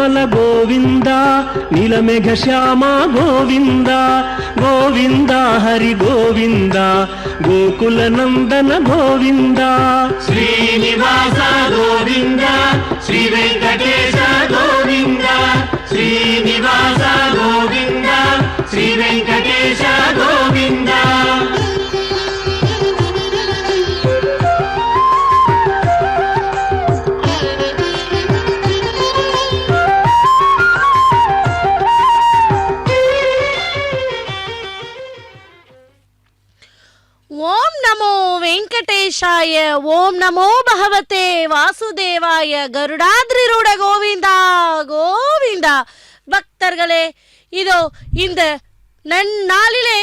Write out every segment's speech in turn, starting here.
ಗೋಪಾಲ ಗೋವಿಂದ ನೀಲಮೇಘ ಶ್ಯಾಮ ಗೋವಿಂದ ಗೋವಿಂದ ಹರಿ ಗೋವಿಂದ ಗೋಕುಲ ನಂದನ ಗೋವಿಂದ ಶ್ರೀನಿವಾಸ ಗೋವಿಂದ ಶ್ರೀ ವೆಂಕಟೇಶ ಗೋವಿಂದ ಶ್ರೀನಿವಾಸ ಗೋವಿಂದ ಶ್ರೀ ವೆಂಕಟೇಶ ಗೋವಿಂದ. ஓம் நமோ வெங்கடேஷாய, ஓம் நமோ பகவதே வாசுதேவாய, கருடாத்ரிரூட கோவிந்தா கோவிந்தா. பக்தர்களே, இதோ இந்த நன்னாளிலே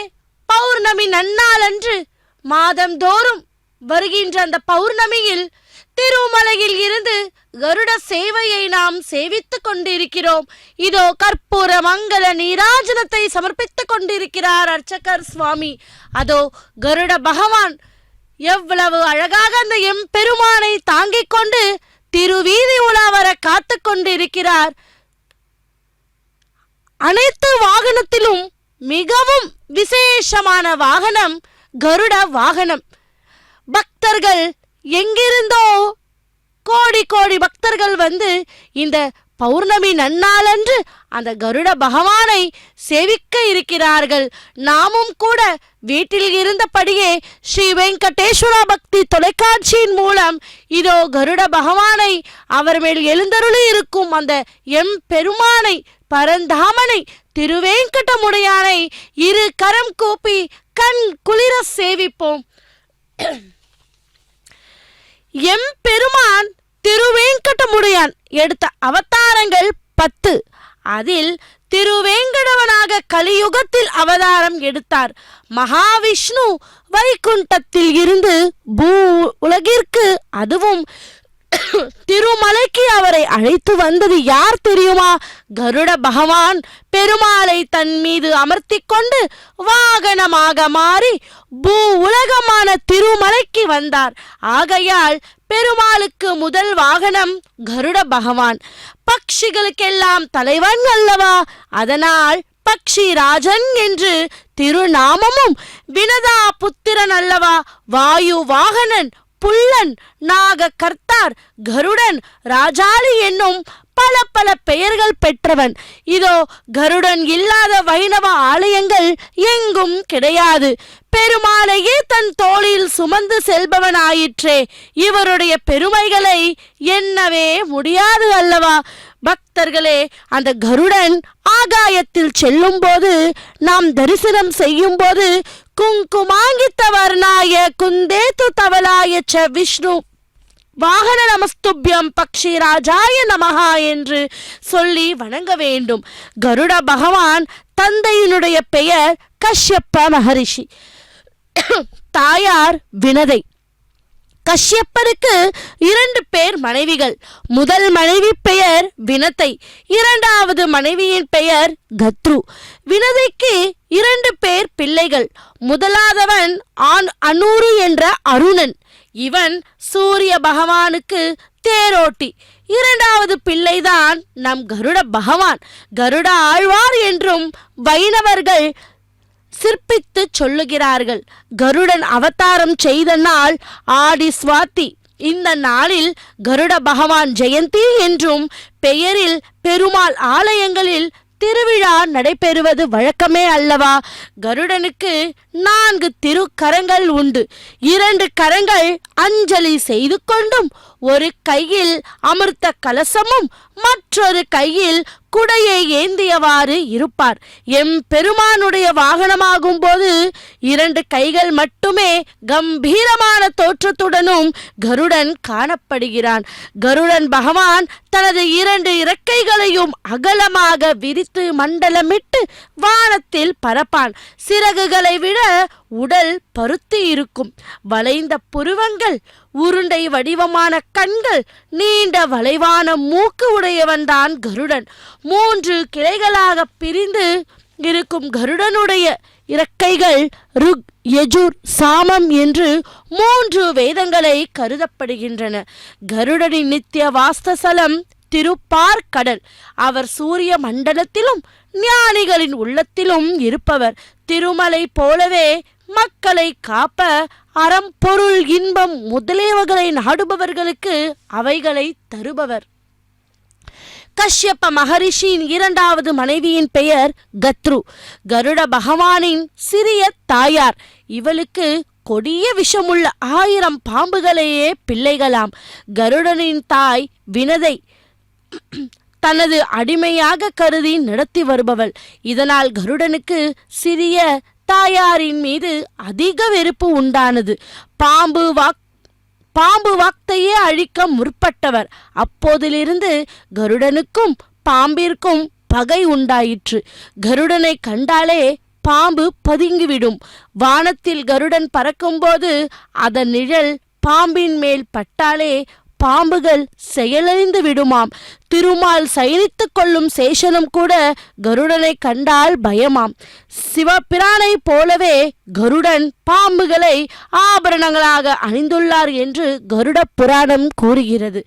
பௌர்ணமி நன்னாளன்று மாதந்தோறும் வருகின்ற அந்த பௌர்ணமியில் திருமலையில் இருந்து கருட சேவையை நாம் சேவித்துக் கொண்டிருக்கிறோம். இதோ கற்பூர மங்கள நீராஜனத்தை சமர்ப்பித்துக் கொண்டிருக்கிறார் அர்ச்சகர் சுவாமி. அதோ கருட பகவான் எவ்வளவு அழகாக அந்த எம்பெருமானை தாங்கிக் கொண்டு திருவீதி உலா வர காத்து கொண்டிருக்கிறார். அனைத்து வாகனத்திலும் மிகவும் விசேஷமான வாகனம் கருட வாகனம். பக்தர்கள் எங்கிருந்தோ கோடி கோடி பக்தர்கள் வந்து இந்த பௌர்ணமி நன்னாளன்று அந்த கருட பகவானை சேவிக்க இருக்கிறார்கள். நாமும் கூட வீட்டில் இருந்தபடியே ஸ்ரீ வெங்கடேஸ்வரா பக்தி தொலைக்காட்சியின் மூலம் இதோ கருட பகவானை, அவர் மேல் எழுந்தருளி இருக்கும் அந்த பெருமானை, பரந்தாமனை, திருவேங்கடமுடையானை இரு கரம் கூப்பி கண் குளிர சேவிப்போம். பெருமான் திருவேங்கடமுடையான் எடுத்த அவதாரங்கள் 10. அதில் திருவேங்கடவனாக கலியுகத்தில் அவதாரம் எடுத்தார். மகாவிஷ்ணு வைகுண்டத்தில் இருந்து பூ உலகிற்கு, அதுவும் திருமலைக்கு அவரை அழைத்து வந்தது யார் தெரியுமா? கருட பகவான் பெருமாளை தன் மீது அமர்த்தி கொண்டு வாகனமாக மாறி பூ உலகமான திருமலைக்கு வந்தார். ஆகையால் பெருமாளுக்கு முதல் வாகனம் கருட பகவான். பக்ஷிகளுக்கெல்லாம் தலைவன் அல்லவா, அதனால் பக்ஷி ராஜன் என்று திருநாமமும். வினதா புத்திரன் அல்லவா, வாயு வாகனன், புல்லன், நாக கர்த்தார், கருடன், ராஜாளி என்னும் பல பல பெயர்கள் பெற்றவன். இதோ கருடன் இல்லாத வைணவ ஆலயங்கள் எங்கும் கிடையாது. பெருமாளையே தன் தோளில் சுமந்து செல்பவனாயிற்றே. இவருடைய பெருமைகளை எண்ணவே முடியாது அல்லவா? பக்தர்களே, அந்த கருடன் ஆகாயத்தில் செல்லும் போது, நாம் தரிசனம் செய்யும் போது குங்குமாங்கித்த வர்ணாய குந்தேது தவலாய ச விஷ்ணு வாகன நமஸ்துபியம் பக்ஷி ராஜாய நமஹா என்று சொல்லி வணங்க வேண்டும். கருட பகவான் தந்தையினுடைய பெயர் கஷ்யப்ப மகரிஷி, தாயார் வினதை. கஷ்யப்பருக்கு 2 பேர் மனைவிகள். முதல் மனைவி பெயர் வினதை, இரண்டாவது மனைவியின் பெயர் கத்ரு. வினதைக்கு 2 பேர் பிள்ளைகள். முதலாதவன் அனூரு என்ற அருணன். இவன் சூரிய பகவானுக்கு தேரோட்டி. இரண்டாவது பிள்ளைதான் நம் கருட பகவான். கருட ஆழ்வார் என்றும் வைணவர்கள் சிற்பித்து சொல்லுகிறார்கள். கருடன் அவதாரம் செய்த நாள் ஆடி சுவாதி. இந்த நாளில் கருட பகவான் ஜெயந்தி என்றும் பெயரில் பெருமாள் ஆலயங்களில் திருவிழா நடைபெறுவது வழக்கமே அல்லவா? கருடனுக்கு 4 திருக்கரங்கள் உண்டு. 2 கரங்கள் அஞ்சலி செய்து கொண்டும், ஒரு கையில் அமிர்த கலசமும் மற்றொரு கையில் குடையை ஏந்தியவாறு இருப்பார். பெருமானுடைய வாகனமாகும் போது 2 கைகள் மட்டுமே கம்பீரமான தோற்றத்துடனும் கருடன் காணப்படுகிறான். கருடன் பகவான் தனது 2 இறக்கைகளையும் அகலமாக விரித்து மண்டலமிட்டு வானத்தில் பறப்பான். சிறகுகளை விட உடல் பருத்தி இருக்கும். வளைந்த புருவங்கள், உருண்டை வடிவமான கண்கள், நீண்ட வளைவான மூக்கு உடையவன்தான் கருடன். 3 கிளைகளாக பிரிந்து இருக்கும் கருடனுடைய இறக்கைகள் ருக், யஜுர், சாமம் என்று 3 வேதங்களை கருதப்படுகின்றன. கருடனின் நித்திய வாஸ்தலம் திருப்பார்கடல். அவர் சூரிய மண்டலத்திலும் ஞானிகளின் உள்ளத்திலும் இருப்பவர். திருமலை போலவே மக்களை காப்ப அறம் பொருள் இன்பம் முதலியவர்களை நாடுபவர்களுக்கு அவைகளை தருபவர். கஷ்யப்ப மகரிஷியின் இரண்டாவது மனைவியின் பெயர் கத்ரு, கருட பகவானின் சிறிய தாயார். இவளுக்கு கொடிய விஷமுள்ள 1000 பாம்புகளையே பிள்ளைகளாம். கருடனின் தாய் வினதை தனது அடிமையாக கருதி நடத்தி வருபவள். இதனால் கருடனுக்கு சிறிய தாயாரின் மீது அதிக வெறுப்பு உண்டானது. பாம்பு வாக்தையே அழிக்க முற்பட்டவர். அப்போதிலிருந்து கருடனுக்கும் பாம்பிற்கும் பகை உண்டாயிற்று. கருடனை கண்டாலே பாம்பு பதுங்கிவிடும். வானத்தில் கருடன் பறக்கும்போது அதன் நிழல் பாம்பின் மேல் பட்டாலே பாம்புகள் செயலிழந்து விடுமாம். திருமால் சயனித்துக் கொள்ளும் சேஷனும் கூட கருடனை கண்டால் பயமாம். சிவபிரானை போலவே கருடன் பாம்புகளை ஆபரணங்களாக அணிந்துள்ளார் என்று கருட புராணம் கூறுகிறது.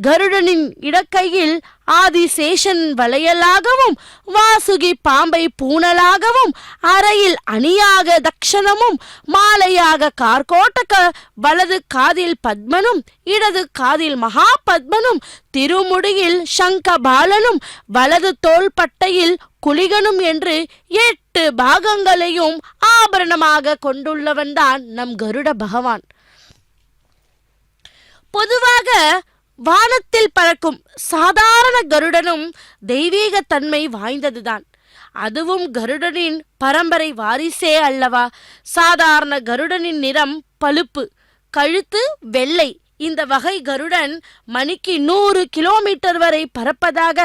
கருடனின் இடக்கையில் ஆதிசேஷன் வளையலாகவும் வாசுகி பாம்பை பூணலாகவும் அறையில் அணியாக தக்ஷணமும் மாலையாக கார்கோட்டக வலது காதில் பத்மனும் இடது காதில் மகா பத்மனும் திருமுடியில் சங்கபாலனும் வலது தோள்பட்டையில் குளிகனும் என்று 8 பாகங்களையும் ஆபரணமாக கொண்டுள்ளவன்தான் நம் கருட பகவான். பொதுவாக வானத்தில் பறக்கும் சாதாரண கருடனும் தெய்வீக தன்மை வாய்ந்ததுதான். அதுவும் கருடனின் பரம்பரை வாரிசே அல்லவா. சாதாரண கருடனின் நிறம் பழுப்பு, கழுத்து வெள்ளை. இந்த வகை கருடன் மணிக்கு 100 கிலோமீட்டர் வரை பறப்பதாக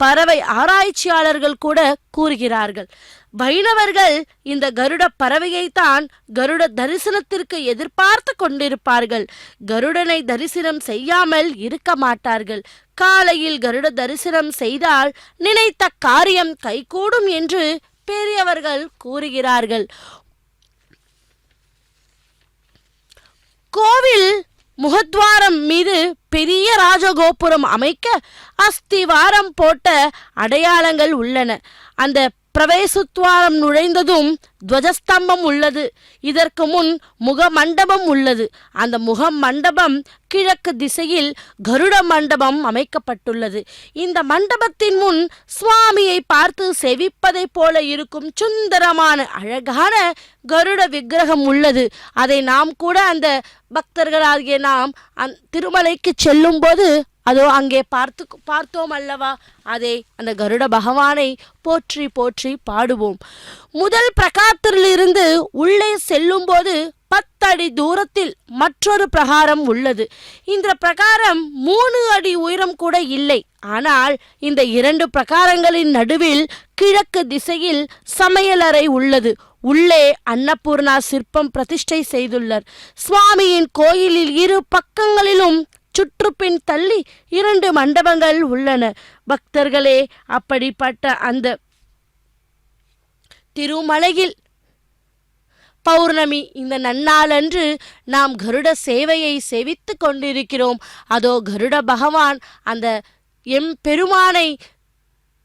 பறவை ஆராய்ச்சியாளர்கள் கூட கூறுகிறார்கள். வைணவர்கள் இந்த கருட பறவையைத்தான் கருட தரிசனத்திற்கு எதிர்பார்த்து கொண்டிருப்பார்கள். கருடனை தரிசனம் செய்யாமல் இருக்க மாட்டார்கள். காலையில் கருட தரிசனம் செய்தால் நினைத்த காரியம் கைகூடும் என்று பெரியவர்கள் கூறுகிறார்கள். கோவில் முகத்வாரம் மீது பெரிய ராஜகோபுரம் அமைக்க அஸ்திவாரம் போட்ட அடையாளங்கள் உள்ளன. அந்த பிரவேசத்வாரம் நுழைந்ததும் துவஜஸ்தம்பம் உள்ளது. இதற்கு முன் முக மண்டபம் உள்ளது. அந்த முக மண்டபம் கிழக்கு திசையில் கருட மண்டபம் அமைக்கப்பட்டுள்ளது. இந்த மண்டபத்தின் முன் சுவாமியை பார்த்து செவிப்பதை போல இருக்கும் சுந்தரமான அழகான கருட விக்கிரகம் உள்ளது. அதை நாம் கூட அந்த பக்தர்களாகிய நாம் திருமலைக்கு செல்லும் போது அதோ அங்கே பார்த்தோம் அல்லவா. அதை அந்த கருட பகவானை போற்றி போற்றி பாடுவோம். முதல் பிரகாரத்திலிருந்து உள்ளே செல்லும் போது 10 அடி தூரத்தில் மற்றொரு பிரகாரம் உள்ளது. இந்த பிரகாரம் 3 அடி உயரம் கூட இல்லை. ஆனால் இந்த 2 பிரகாரங்களின் நடுவில் கிழக்கு திசையில் சமையலறை உள்ளது. உள்ளே அன்னபூர்ணா சிற்பம் பிரதிஷ்டை செய்துள்ளார். சுவாமியின் கோயிலில் 2 பக்கங்களிலும் சுற்றுப்பின் தள்ளி 2 மண்டபங்கள் உள்ளன. பக்தர்களே, அப்படிப்பட்ட அந்த திருமலையில் பௌர்ணமி இந்த நன்னாளன்று நாம் கருட சேவையை சேவித்து கொண்டிருக்கிறோம். அதோ கருட பகவான் அந்த பெருமானை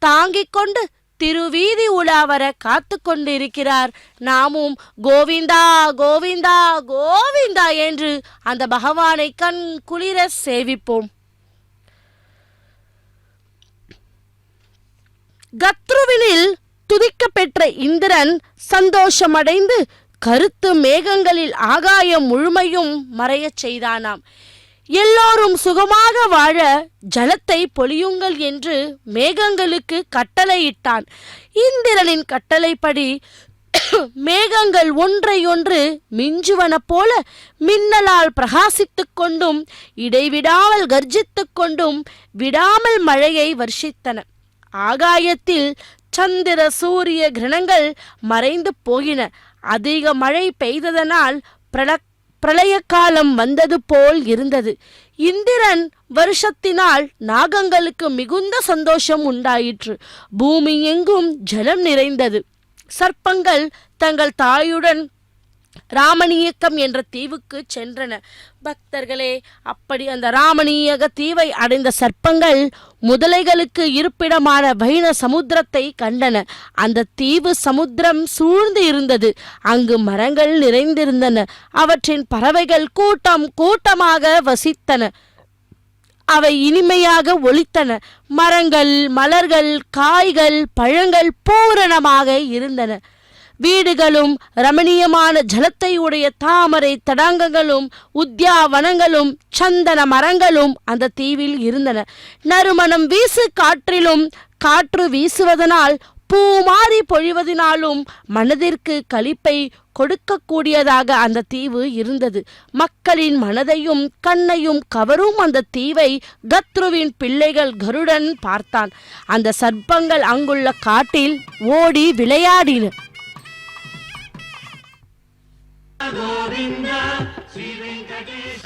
தாங்கிக் கொண்டு திருவீதி உலாவர காத்து கொண்டிருக்கிறார். நாமும் கோவிந்தா கோவிந்தா கோவிந்தா என்று அந்த பகவானை கண் குளிர சேவிப்போம். கத்ருவினில் துதிக்க பெற்ற இந்திரன் சந்தோஷமடைந்து கருத்து மேகங்களில் ஆகாயம் முழுமையும் மறையச் செய்தானாம். எல்லோரும் சுகமாக வாழ ஜலத்தை பொழியுங்கள் என்று மேகங்களுக்கு கட்டளையிட்டான். இந்திரனின் கட்டளைப்படி மேகங்கள் ஒன்றையொன்று மிஞ்சுவன போல மின்னலால் பிரகாசித்துக் கொண்டும் இடைவிடாமல் கர்ஜித்துக் கொண்டும் விடாமல் மழையை வர்ஷித்தன. ஆகாயத்தில் சந்திர சூரிய கிரணங்கள் மறைந்து போயின. அதிக மழை பெய்ததனால் பிரளய காலம் வந்தது போல் இருந்தது. இந்திரன் வருஷத்தினால் நாகங்களுக்கு மிகுந்த சந்தோஷம் உண்டாயிற்று. பூமி எங்கும் ஜலம் நிறைந்தது. சர்ப்பங்கள் தங்கள் தாயுடன் ராமணீயக்கம் என்ற தீவுக்கு சென்றன. பக்தர்களே, அப்படி அந்த ராமணீயக தீவை அடைந்த சர்ப்பங்கள் முதலைகளுக்கு இருப்பிடமான வைண சமுத்திரத்தை கண்டன. அந்த தீவு சமுத்திரம் சூழ்ந்து இருந்தது. அங்கு மரங்கள் நிறைந்திருந்தன. அவற்றின் பறவைகள் கூட்டம் கூட்டமாக வசித்தன. அவை இனிமையாக ஒலித்தன. மரங்கள், மலர்கள், காய்கள், பழங்கள் பூரணமாக இருந்தன. வீடுகளும் ரமணீயமான ஜலத்தை உடைய தாமரை தடாகங்களும் உத்தியாவனங்களும் சந்தன மரங்களும் அந்த தீவில் இருந்தன. நறுமணம் வீசு காற்றிலும் காற்று வீசுவதனால் பூ மாறி பொழிவதனாலும் மனதிற்கு களிப்பை கொடுக்கக்கூடியதாக அந்த தீவு இருந்தது. மக்களின் மனதையும் கண்ணையும் கவரும் அந்த தீவை கத்ருவின் பிள்ளைகள் கருடன் பார்த்தான். அந்த சர்ப்பங்கள் அங்குள்ள காட்டில் ஓடி விளையாடின. గోవింద శ్రీ వెంకటేశ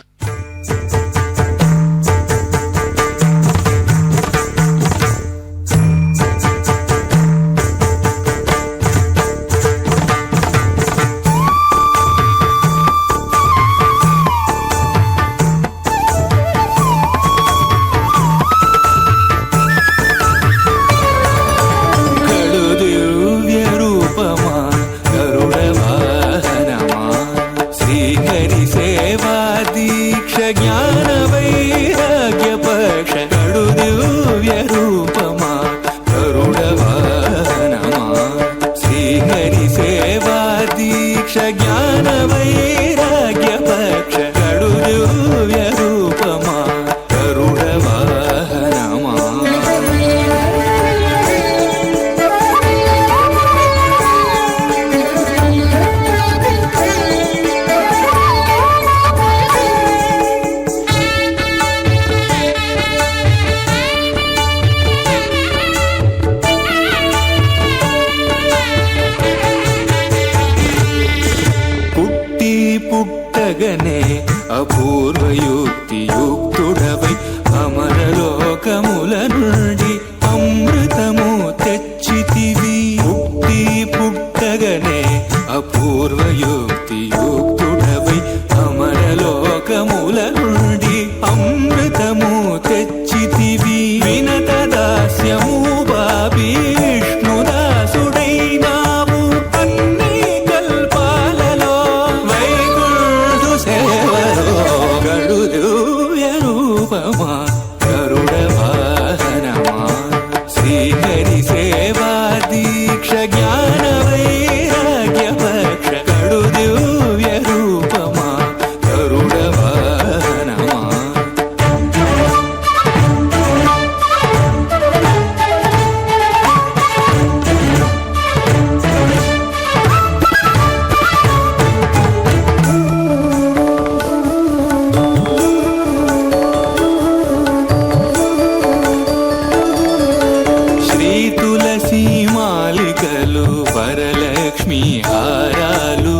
అపూర్వయుక్తియుక్తుడవై అమరలోకముల నుండి అమృతము తెచ్చితివి. పుట్టి పుట్టగనే అపూర్వయుక్తియుక్తుడవై అమరలోకముల నుండి అమృతము తెచ్చితివి. వినత దాస్యము బాబీ విష్ణుదాసుడైనావు అన్ని కల్పాలలో వైకుంఠు సేవలో గడుదివ్య రూపమా గరుడ వాహనమా శ్రీహరి సేవా దీక్ష జ్ఞాన వైరాగ్య పక్ష గడుదివ్య రూపమా గరుడ వాహనమా. శ్రీ తులసి మాలికలు వరలక్ష్మి హారాలు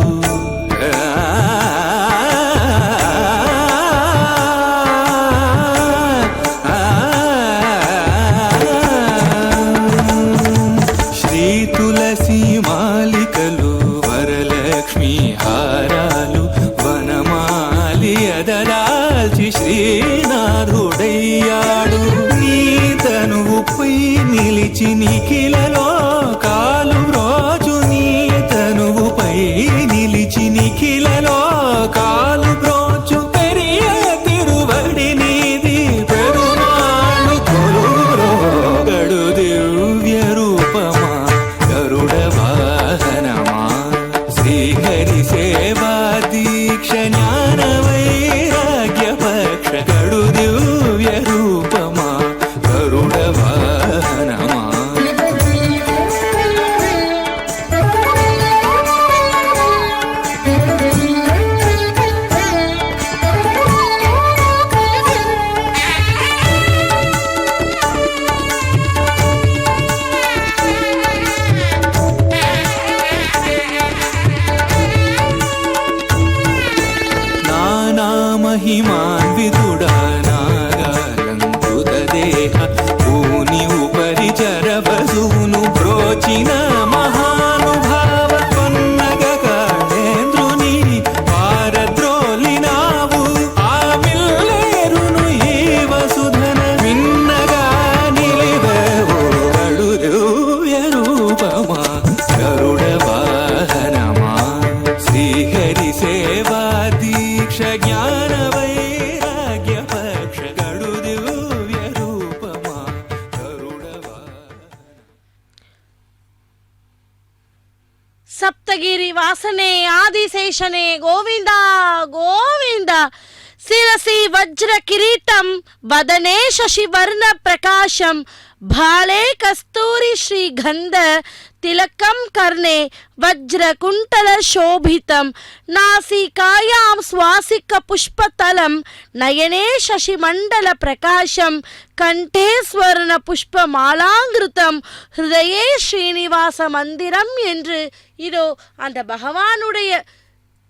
శ్రీ తులసి మాలికలు వరలక్ష్మి హారాలు వనమాలి అదరాల్చి శ్రీనాథుడయ్యాడు. నీ తనువుపై నిలిచి నిఖిలలో కాలు రోజు నీ తనువుపై నిలిచి నిఖిలలో కాలు బ్రోచు పెరియ తిరువడి నీది పెరుమాళు కొలురో గడు దివ్య రూపమా గరుడ వాహనమా శ్రీహరి సేవా దీక్ష జ్ఞాన వైరాగ్య పక్ష గడు దివ్య రూపమా గరుడ వాహనమా. నానామహిమాన్వితుడా నాగాలంకృత దేహ భూని ఉపరి చరవసూను బ్రోచిన మహానుభావ పన్నగ కాళేంద్రుని கணேசனே கோவிந்தா கோவிந்தா. சிரசி வஜ்ர கிரீட்டம் வதனே சசிவர்ண பிரகாசம் பாலே கஸ்தூரி ஸ்ரீ கந்த திலக்கம் கர்ணே வஜ்ர குண்டல சோபிதம் நாசிகாயாம் சுவாசிக்க புஷ்பதலம் நயனே சசிமண்டல பிரகாசம் கண்டே ஸ்வர்ண புஷ்ப மாலாங்கிருத்தம் ஹிருதயே ஸ்ரீனிவாச மந்திரம் என்று இதோ அந்த பகவானுடைய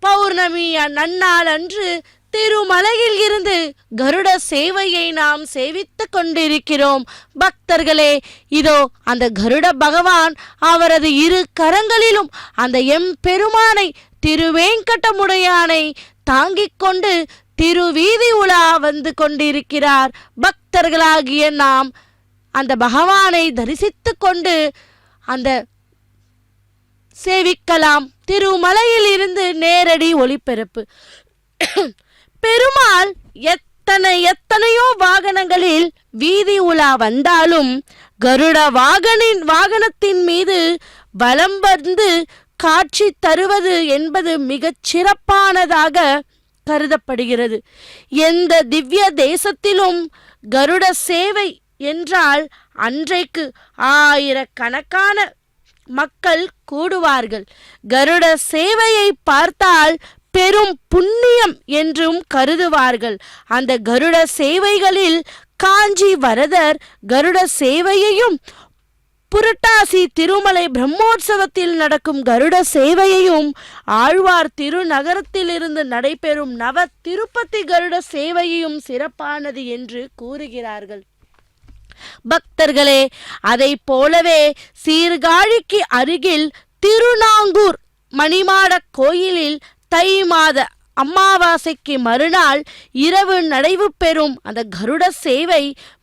பௌர்ணமி நன்னாள் அன்று திருமலையில் இருந்து கருட சேவையை நாம் சேவித்து கொண்டிருக்கிறோம். பக்தர்களே, இதோ அந்த கருட பகவான் அவரது இரு கரங்களிலும் அந்த எம்பெருமானை திருவேங்கடமுடையானை தாங்கிக் கொண்டு திருவீதி உலா வந்து கொண்டிருக்கிறார். பக்தர்களாகிய நாம் அந்த பகவானை தரிசித்து கொண்டு அந்த சேவிக்கலாம். திருமலையில் இருந்து நேரடி ஒளிபரப்பு. பெருமாள் எத்தனையோ வாகனங்களில் வீதி உலா வந்தாலும் கருட வாகனத்தின் மீது வலம் வந்து காட்சி தருவது என்பது மிகச் சிறப்பானதாக கருதப்படுகிறது. எந்த திவ்ய தேசத்திலும் கருட சேவை என்றால் அன்றைக்கு ஆயிரக்கணக்கான மக்கள் கூடுவார்கள். கருட சேவையை பார்த்தால் பெரும் புண்ணியம் என்றும் கருதுவார்கள். அந்த கருட சேவைகளில் காஞ்சி வரதர் கருட சேவையையும் புரட்டாசி திருமலை பிரம்மோற்சவத்தில் நடக்கும் கருட சேவையையும் ஆழ்வார் திருநகரத்திலிருந்து நடைபெறும் நவ திருப்பதி கருட சேவையையும் சிறப்பானது என்று கூறுகிறார்கள். பக்தர்களே, அதை போலவே சீர்காழிக்கு அருகில் திருநாங்கூர் மணிமாட கோயிலில் தை மாத அமாவாசைக்கு மறுநாள் இரவு நடைவு பெறும் அந்த கருட சேவை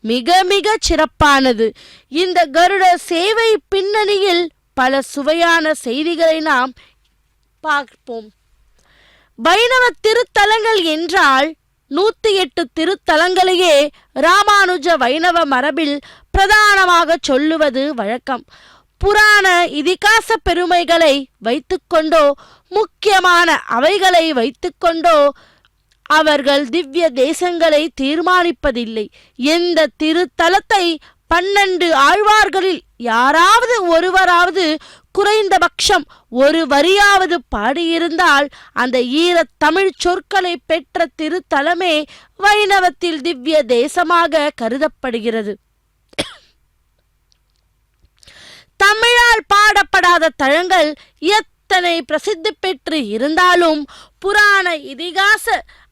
மிக மிக சிறப்பானது. இந்த கருட சேவை பின்னணியில் பல சுவையான செய்திகளை நாம் பார்ப்போம். வைணவ திருத்தலங்கள் என்றால் 108 திருத்தலங்களையே ராமானுஜ வைணவ மரபில் பிரதானமாக சொல்லுவது வழக்கம். புராண இதிகாச பெருமைகளை வைத்துக்கொண்டோ முக்கியமான அவைகளை வைத்துக்கொண்டோ அவர்கள் திவ்ய தேசங்களை தீர்மானிப்பதில்லை. எந்த திருத்தலத்தை 12 ஆழ்வார்களில் யாராவது ஒருவராவது குறைந்தபட்சம் ஒரு வரியாவது பாடியிருந்தால் அந்த ஈரத் தமிழ் சொற்களை பெற்ற திருத்தலமே வைணவத்தில் திவ்ய தேசமாக கருதப்படுகிறது. தமிழால் பாடப்படாத தலங்கள் எத்தனை பிரசித்தி பெற்று இருந்தாலும் புராண இதிகாச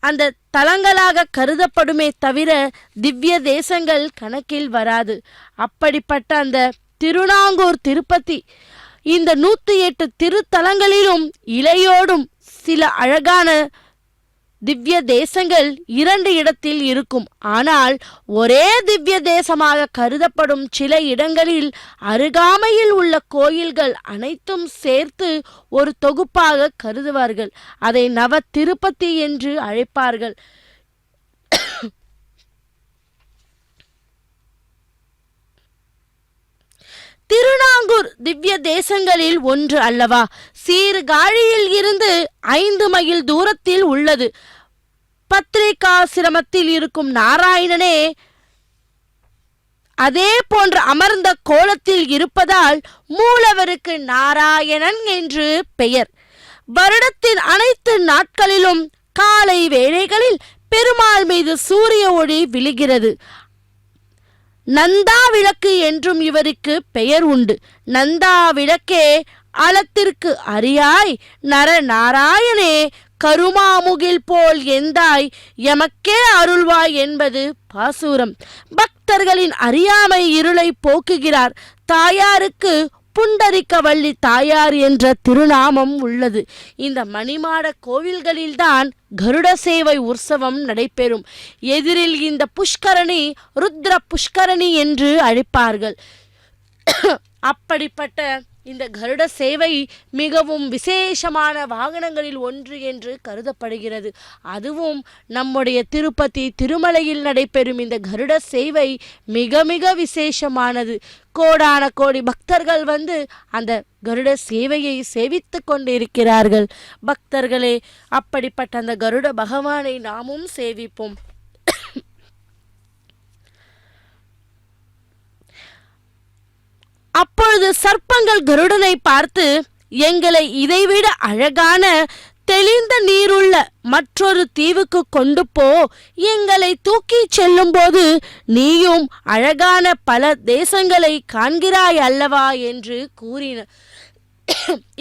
அந்த தலங்களாக கருதப்படுமே தவிர திவ்ய தேசங்கள் கணக்கில் வராது. அப்படிப்பட்ட அந்த திருநாங்கூர் திருப்பதி இந்த 108 திருத்தலங்களிலும் இலையோடும் சில அழகான திவ்ய தேசங்கள் 2 இடத்தில் இருக்கும். ஆனால் ஒரே திவ்ய தேசமாக கருதப்படும் சில இடங்களில் அருகாமையில் உள்ள கோயில்கள் அனைத்தும் சேர்த்து ஒரு தொகுப்பாக கருதுவார்கள். அதை நவ திருப்பதி என்று அழைப்பார்கள். திருநாங்கூர் திவ்ய தேசங்களில் ஒன்று அல்லவா? சீர்காழியில் இருந்து 5 மைல் தூரத்தில் உள்ளது. பத்ரிகாசிரமத்தில் இருக்கும் நாராயணனே அதே போன்ற அமர்ந்த கோலத்தில் இருப்பதால் மூலவருக்கு நாராயணன் என்று பெயர். வருடத்தின் அனைத்து நாட்களிலும் காலை வேளைகளில் பெருமாள் மீது சூரிய ஒளி விழுகிறது. நந்தா விளக்கு என்றும் இவருக்கு பெயர் உண்டு. நந்தா விளக்கே அலத்திற்கு அறியாய் நர நாராயணே கருமாமுகில் போல் எந்தாய் எமக்கே அருள்வாய் என்பது பாசூரம். பக்தர்களின் அறியாமை இருளை போக்குகிறார். தாயாருக்கு புண்டரிக்கவள்ளி தாயார் என்ற திருநாமம் உள்ளது. இந்த மணிமாட கோவில்களில்தான் கருட சேவை உற்சவம் நடைபெறும். எதிரில் இந்த புஷ்கரணி ருத்ர புஷ்கரணி என்று அழைப்பார்கள். அப்படிப்பட்ட இந்த கருட சேவை மிகவும் விசேஷமான வாகனங்களில் ஒன்று என்று கருதப்படுகிறது. அதுவும் நம்முடைய திருப்பதி திருமலையில் நடைபெறும் இந்த கருட சேவை மிக மிக விசேஷமானது. கோடான கோடி பக்தர்கள் வந்து அந்த கருட சேவையை சேவித்து கொண்டிருக்கிறார்கள். பக்தர்களே, அப்படிப்பட்ட அந்த கருட பகவானை நாமும் சேவிப்போம். அப்பொழுது சர்ப்பங்கள் கருடனை பார்த்து, எங்களை இதைவிட அழகான தெளிந்த நீருள்ள மற்றொரு தீவுக்கு கொண்டு போ, எங்களை தூக்கி செல்லும் போது நீயும் அழகான பல தேசங்களை காண்கிறாய் அல்லவா என்று கூறின.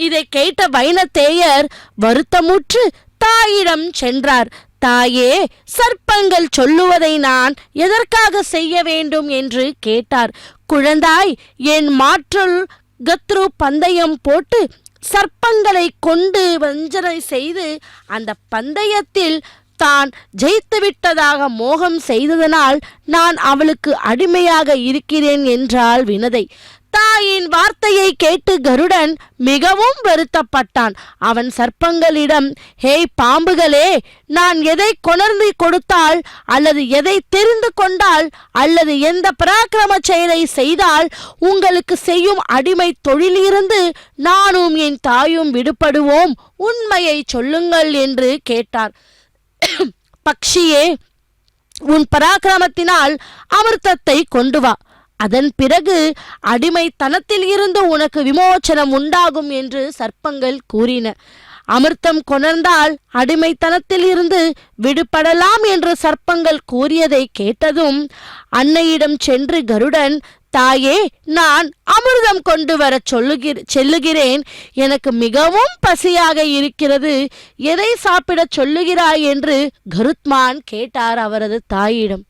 இதை கேட்ட வைனதேயர் வருத்தமுற்று தாயிடம் சென்றார். தாயே, சர்ப்பங்கள் சொல்லுவதை நான் எதற்காக செய்ய வேண்டும் என்று கேட்டார். குழந்தாய், என் மாற்றுள் கத்ரு பந்தயம் போட்டு சர்ப்பங்களை கொண்டு வஞ்சனை செய்து அந்த பந்தயத்தில் தான் ஜெயித்துவிட்டதாக மோகம் செய்ததனால் நான் அவளுக்கு அடிமையாக இருக்கிறேன் என்றாள் வினதை. தாயின் வார்த்தையை கேட்டு கருடன் மிகவும் வருத்தப்பட்டான். அவன் சர்ப்பங்களிடம், ஹேய் பாம்புகளே, நான் எதை கொணர்ந்து கொடுத்தால் அல்லது எதை தெரிந்து கொண்டால் அல்லது எந்த பராக்கிரம செயலை செய்தால் உங்களுக்கு செய்யும் அடிமை தொழிலிருந்து நானும் என் தாயும் விடுபடுவோம், உண்மையை சொல்லுங்கள் என்று கேட்டார். பக்ஷியே, உன் பராக்கிரமத்தினால் அமிர்தத்தை கொண்டு வா, அதன் பிறகு அடிமைத்தனத்தில் இருந்து உனக்கு விமோச்சனம் உண்டாகும் என்று சர்ப்பங்கள் கூறின. அமிர்தம் கொணர்ந்தால் அடிமைத்தனத்தில் இருந்து விடுபடலாம் என்று சர்ப்பங்கள் கூறியதை கேட்டதும் அன்னையிடம் சென்று கருடன், தாயே, நான் அமிர்தம் கொண்டு வர செல்லுகிறேன், எனக்கு மிகவும் பசியாக இருக்கிறது, எதை சாப்பிடச் சொல்லுகிறாய் என்று கருத்மான் கேட்டார் அவரது தாயிடம்.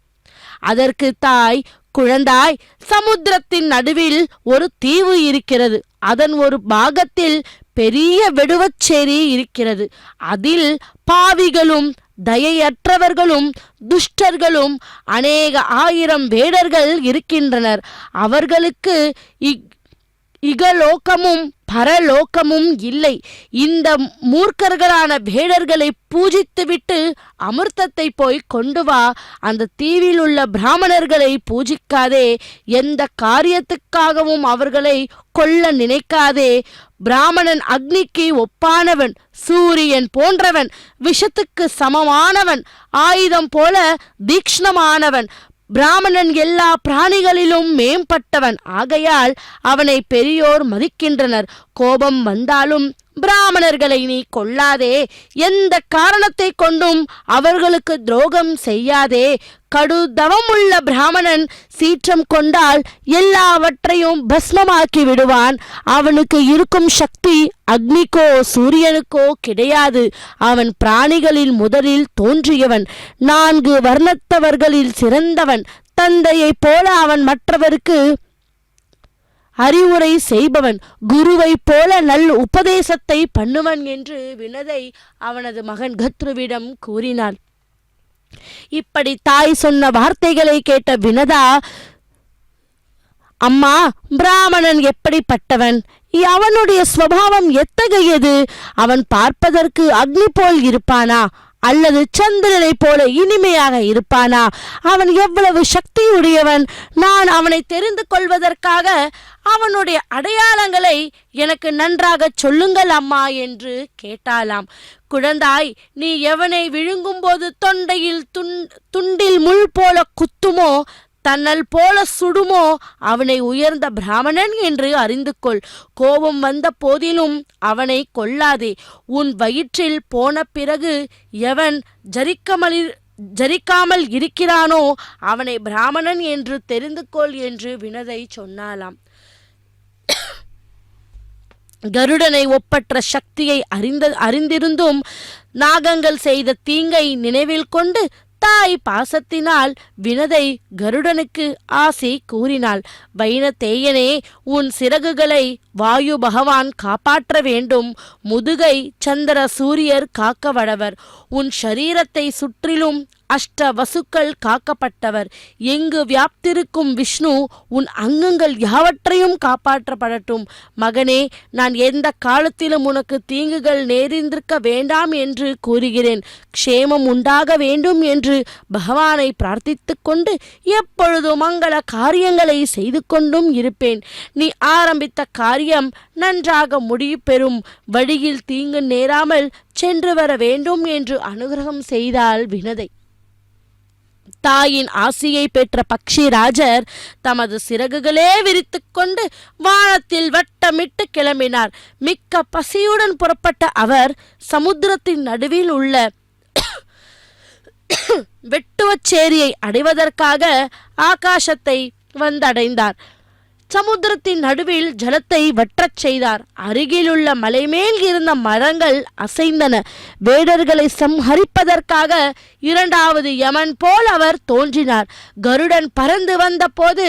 அதற்கு தாய், குழந்தாய், சமுத்திரத்தின் நடுவில் ஒரு தீவு இருக்கிறது, அதன் ஒரு பாகத்தில் பெரிய வெடுவச்சேரி இருக்கிறது, அதில் பாவிகளும் தயையற்றவர்களும் துஷ்டர்களும் அநேக ஆயிரம் வேடர்கள் இருக்கின்றனர். அவர்களுக்கு இகலோகமும் பரலோகமும் இல்லை. இந்த மூர்க்கர்களான வேடர்களை பூஜித்துவிட்டு அமிர்தத்தை போய் கொண்டு வா. அந்த தீவில் உள்ள பிராமணர்களை பூஜிக்காதே, எந்த காரியத்துக்காகவும் அவர்களை கொல்ல நினைக்காதே. பிராமணன் அக்னிக்கு ஒப்பானவன், சூரியன் போன்றவன், விஷத்துக்கு சமமானவன், ஆயுதம் போல தீக்ஷ்ணமானவன். பிராமணன் எல்லா பிராணிகளிலும் மேம்பட்டவன். ஆகையால் அவனை பெரியோர் மதிக்கின்றனர். கோபம் வந்தாலும் பிராமணர்களை நீ கொல்லாதே, எந்த காரணத்தை கொண்டும் அவர்களுக்கு துரோகம் செய்யாதே. கடுதவமுள்ள பிராமணன் சீற்றம் கொண்டால் எல்லாவற்றையும் பஸ்மமாக்கி விடுவான். அவனுக்கு இருக்கும் சக்தி அக்னிக்கோ சூரியனுக்கோ கிடையாது. அவன் பிராணிகளில் முதலில் தோன்றியவன், 4 வர்ணத்தவர்களில் சிறந்தவன். தந்தையை போல அவன் மற்றவருக்கு அறிவுரை செய்பவன், குருவை போல நல் உபதேசத்தை பண்ணுவன் என்று வினதை அவனது மகன் கத்ருவிடம் கூறினாள். இப்படி தாய் சொன்ன வார்த்தைகளை கேட்ட வினதா, அம்மா, பிராமணன் எப்படிப்பட்டவன்? அவனுடைய சுபாவம் எத்தகையது? அவன் பார்ப்பதற்கு அக்னி போல் இருப்பானா அல்லது சந்திரனை போல இனிமையாக இருப்பானா? அவன் எவ்வளவு சக்தியுடையவன்? நான் அவனை தெரிந்து கொள்வதற்காக அவனுடைய அடையாளங்களை எனக்கு நன்றாக சொல்லுங்கள் அம்மா என்று கேட்டாளாம். குழந்தாய், நீ எவனை விழுங்கும் போது தொண்டையில் துண்டில் முள் போல குத்துமோ, தன்னல் போல சுடுமோ, அவனை உயர்ந்த பிராமணன் என்று அறிந்து கொள். கோபம் வந்த போதிலும் அவனை கொல்லாதே. உன் வயிற்றில் போன பிறகு எவன் ஜரிக்காமல் இருக்கிறானோ அவனை பிராமணன் என்று தெரிந்து கொள் என்று வினதை சொன்னாலாம். கருடனை ஒப்பற்ற சக்தியை அறிந்திருந்தும் நாகங்கள் செய்த தீங்கை நினைவில் கொண்டு தாய் பாசத்தினால் வினதை கருடனுக்கு ஆசி கூறினாள். வைனதேயனே, உன் சிறகுகளை வாயு பகவான் காப்பாற்ற வேண்டும். முதுகை சந்திர சூரியர் காக்க வடவர். உன் ஷரீரத்தை சுற்றிலும் அஷ்ட வசுக்கள் காக்கப்பட்டவர். எங்கு வியாப்திருக்கும் விஷ்ணு உன் அங்கங்கள் யாவற்றையும் காப்பாற்றப்படட்டும். மகனே, நான் எந்த காலத்திலும் உனக்கு தீங்குகள் நேர்ந்திருக்க வேண்டாம் என்று கூறுகிறேன். க்ஷேமம் உண்டாக வேண்டும் என்று பகவானை பிரார்த்தித்து கொண்டு எப்பொழுதும் மங்கள காரியங்களை செய்து கொண்டும் இருப்பேன். நீ ஆரம்பித்த காரியம் நன்றாக முடிவு பெறும். வழியில் தீங்கு நேராமல் சென்று வர வேண்டும் என்று அனுகிரகம் செய்தாள் வினதை. தாயின் ஆசியை பெற்ற பக்ஷி ராஜர் தமது சிறகுகளே விரித்து கொண்டு வானத்தில் வட்டமிட்டு கிளம்பினார். மிக்க பசியுடன் புறப்பட்ட அவர் சமுத்திரத்தின் நடுவில் உள்ள வெட்டுவச்சேரியை அடைவதற்காக ஆகாசத்தை வந்தடைந்தார். சமுத்திரத்தின் நடுவில் ஜலத்தை வற்றச் செய்தார். அருகிலுள்ள மலைமேல் இருந்த மரங்கள் அசைந்தன. வேடர்களை சம்ஹரிப்பதற்காக இரண்டாவது யமன் போல் அவர் தோன்றினார். கருடன் பறந்து வந்த போது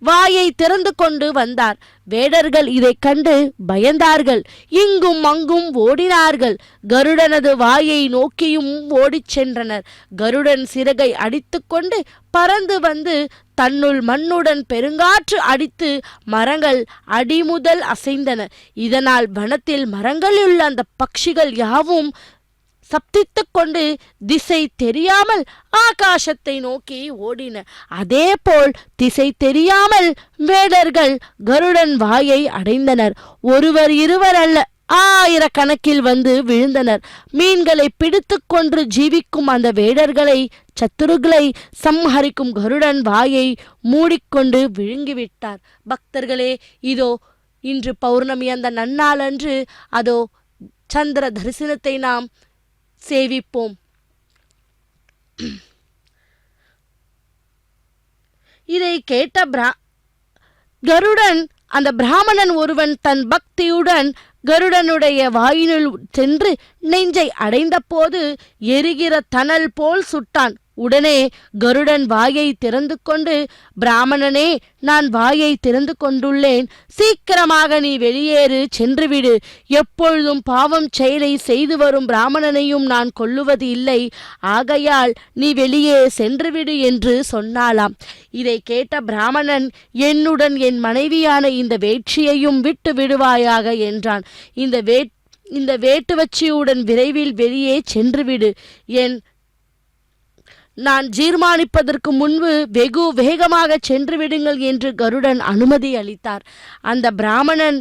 வாயை திறந்து கொண்டு வந்தார். வேடர்கள் இதை கண்டு பயந்தார்கள். இங்கும் அங்கும் ஓடினார்கள். கருடனது வாயை நோக்கியும் ஓடிச் சென்றனர். கருடன் சிறகை அடித்து கொண்டு பறந்து வந்து தன்னுள் மண்ணுடன் பெருங்காற்று அடித்து மரங்கள் அடிமுதல் அசைந்தன. இதனால் வனத்தில் மரங்களில் உள்ள அந்த பட்சிகள் யாவும் சப்தித்து கொண்டு திசை தெரியாமல் ஆகாசத்தை நோக்கி ஓடின. அதே போல் திசை தெரியாமல் வேடர்கள் கருடன் வாயை அடைந்தனர். ஒருவர் இருவர் அல்ல, ஆயிரக்கணக்கில் வந்து விழுந்தனர். மீன்களை பிடித்து கொன்று ஜீவிக்கும் அந்த வேடர்களை சத்துருக்களை சம்ஹரிக்கும் கருடன் வாயை மூடிக்கொண்டு விழுங்கிவிட்டார். பக்தர்களே, இதோ இன்று பௌர்ணமி அந்த நன்னாளன்று அதோ சந்திர தரிசனத்தை நாம் சேவிப்போம். இதை கேட்ட கருடன் அந்த பிராமணன் ஒருவன் தன் பக்தியுடன் கருடனுடைய வாயினுள் சென்று நெஞ்சை அடைந்த போது எரிகிற தணல் போல் சுட்டான். உடனே கருடன் வாயை திறந்து கொண்டு, பிராமணனே, நான் வாயை திறந்து கொண்டுள்ளேன். சீக்கிரமாக நீ வெளியேறு, சென்றுவிடு. எப்பொழுதும் பாவம் செயலை செய்து வரும் பிராமணனையும் நான் கொல்லுவது இல்லை. ஆகையால் நீ வெளியே சென்றுவிடு என்று சொன்னாலாம். இதை கேட்ட பிராமணன், என்னுடன் என் மனைவியான இந்த வேட்சியையும் விட்டு விடுவாயாக என்றான். இந்த வேட்டுவச்சியுடன் விரைவில் வெளியே சென்றுவிடு. நான் தீர்மானிப்பதற்கு முன்பு வெகு வேகமாக சென்று விடுங்கள் என்று கருடன் அனுமதி அளித்தார். அந்த பிராமணன்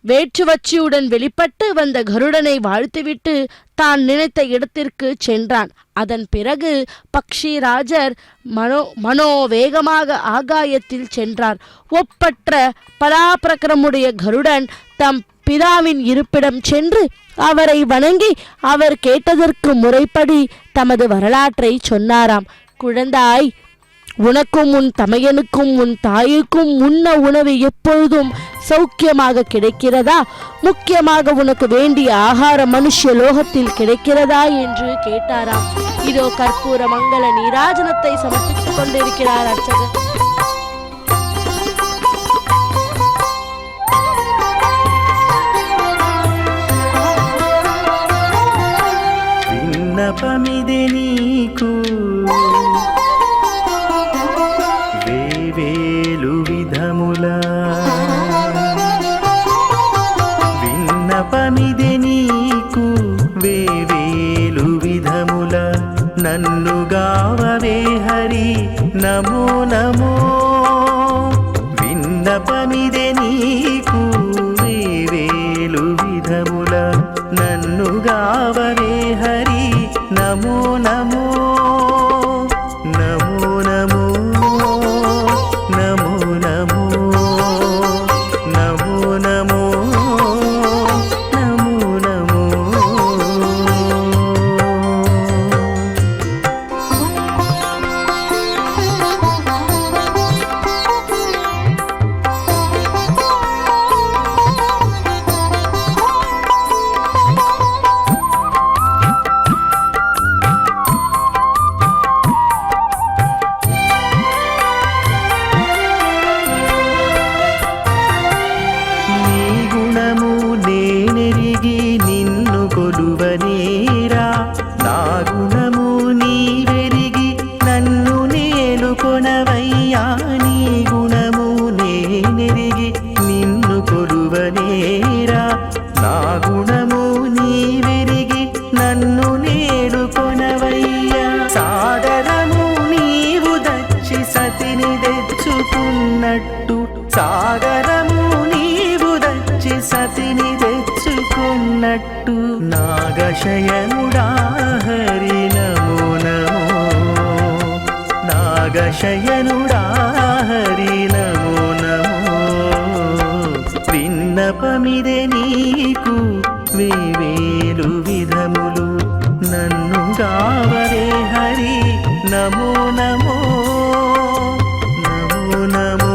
வேற்றுவச்சியுடன் வெளிப்பட்டு வந்த கருடனை வாழ்த்துவிட்டு தான் நினைத்த இடத்திற்கு சென்றான். அதன் பிறகு பக்ஷி ராஜர் மனோவேகமாக ஆகாயத்தில் சென்றார். ஒப்பற்ற பராக்கிரமுடைய கருடன் தம் பிதாவின் இருப்பிடம் சென்று அவரை வணங்கி அவர் கேட்டதற்கு முறைப்படி தமது வரலாற்றை சொன்னாராம். குழந்தாய், உனக்கும் உன் தமையனுக்கும் உன் தாய்க்கும் உண்ண உணவு எப்பொழுதும் சௌக்கியமாக கிடைக்கிறதா? முக்கியமாக உனக்கு வேண்டிய ஆகார மனுஷ லோகத்தில் கிடைக்கிறதா என்று கேட்டாராம். இதோ கற்பூர மங்கள நீராஜனத்தை சமர்ப்பித்துக் கொண்டிருக்கிறார் அர்ச்சகர். విన్నపమిదే నీకు వేవేలు విధముల, విన్నపమిదే నీకు వేవేలు విధముల, నన్ను గావవే హరి నమో నమో. విన్నపమిదే నీకు వేవేలు విధముల, నన్ను గావవే హరి నమో నమో. నమో నమో నమో నమో నమో నమో నమో నమో. నాగశయనుడా హరి నమో నమో నాగశయనుడా హరి నమో నమో విన్నపమిదే నీకు వేవేలు విధములు నన్ను గావరే హరి నమో నమో నమో నమో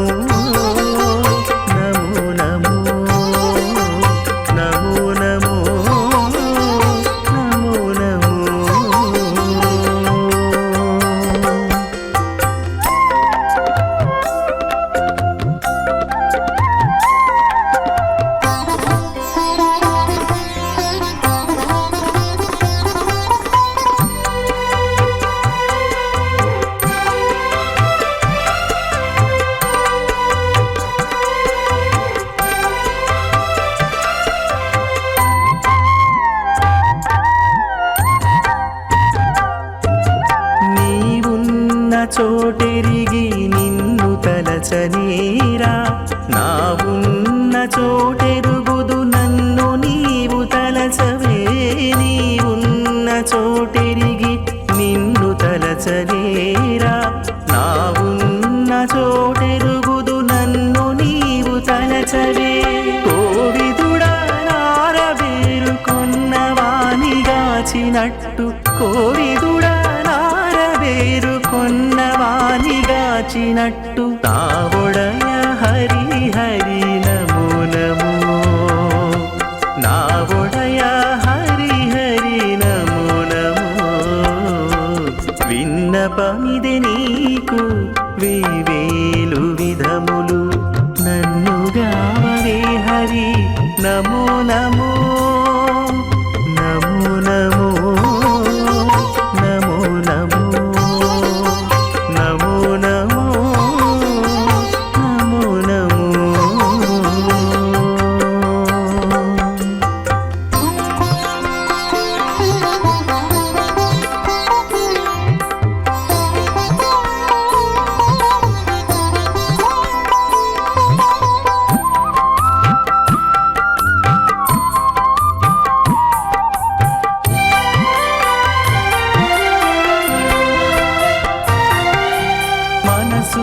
నమో నమో నమో నమో నమో నమో చోటెరిగి నిన్ను తలచనేరా నా ఉన్న చోటెరుగుదు నన్ను నీవు తలచవే నీ ఉన్న చోటెరిగి నిన్ను తలచనేరా నా ఉన్న చోటెరుగుదు నన్ను నీవు తలచవే కోవిదుడా నారబేరు కొన్నవానిగాచినట్టు కోవిదుడా నారబేరు కొన్నవానిగాచినట్టు నావొడయ హరి హరి నమో నమో నావొడయ హరి హరి నమో నమో విన్నపమిదే నీకు వేవేలు విధములు నన్ను గావరే హరి నమో నమో నమో నమో నమో నమో నమో నమో నమో నమో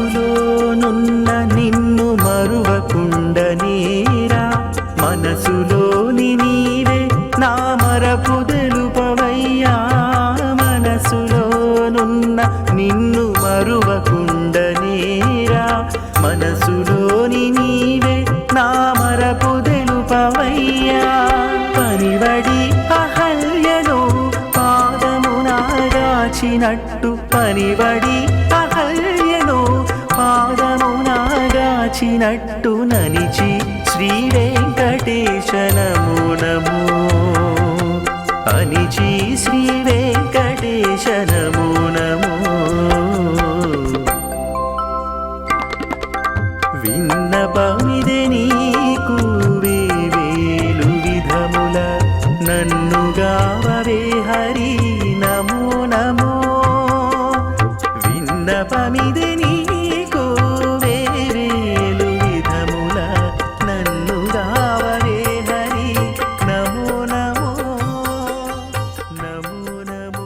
మనసులోనున్న నిన్ను మరువకుండనేరా మనసులోని నీవే నా మరపు తెలుపవయ్యా మనసులోనున్న నిన్ను మరువకుండనేరా మనసులోని నీవే నా మరపు తెలుపవయ్యా పనివడి అహల్యను పాదమునాగాచినట్టు పనివడి అహల్యను పాదమునాగాచినట్టు ననిచి శ్రీ వెంకటేశ నమో నమో అనిచి శ్రీ వెంకటేశ నమో నమో విన్నపమిదే నీకు వేవేలు విధముల నన్ను గావరే హరి నమో నమో విన్నపమిదే నీకు వేవేలు విధముల నన్ను గావరే హరి నమో నమో నమో నమో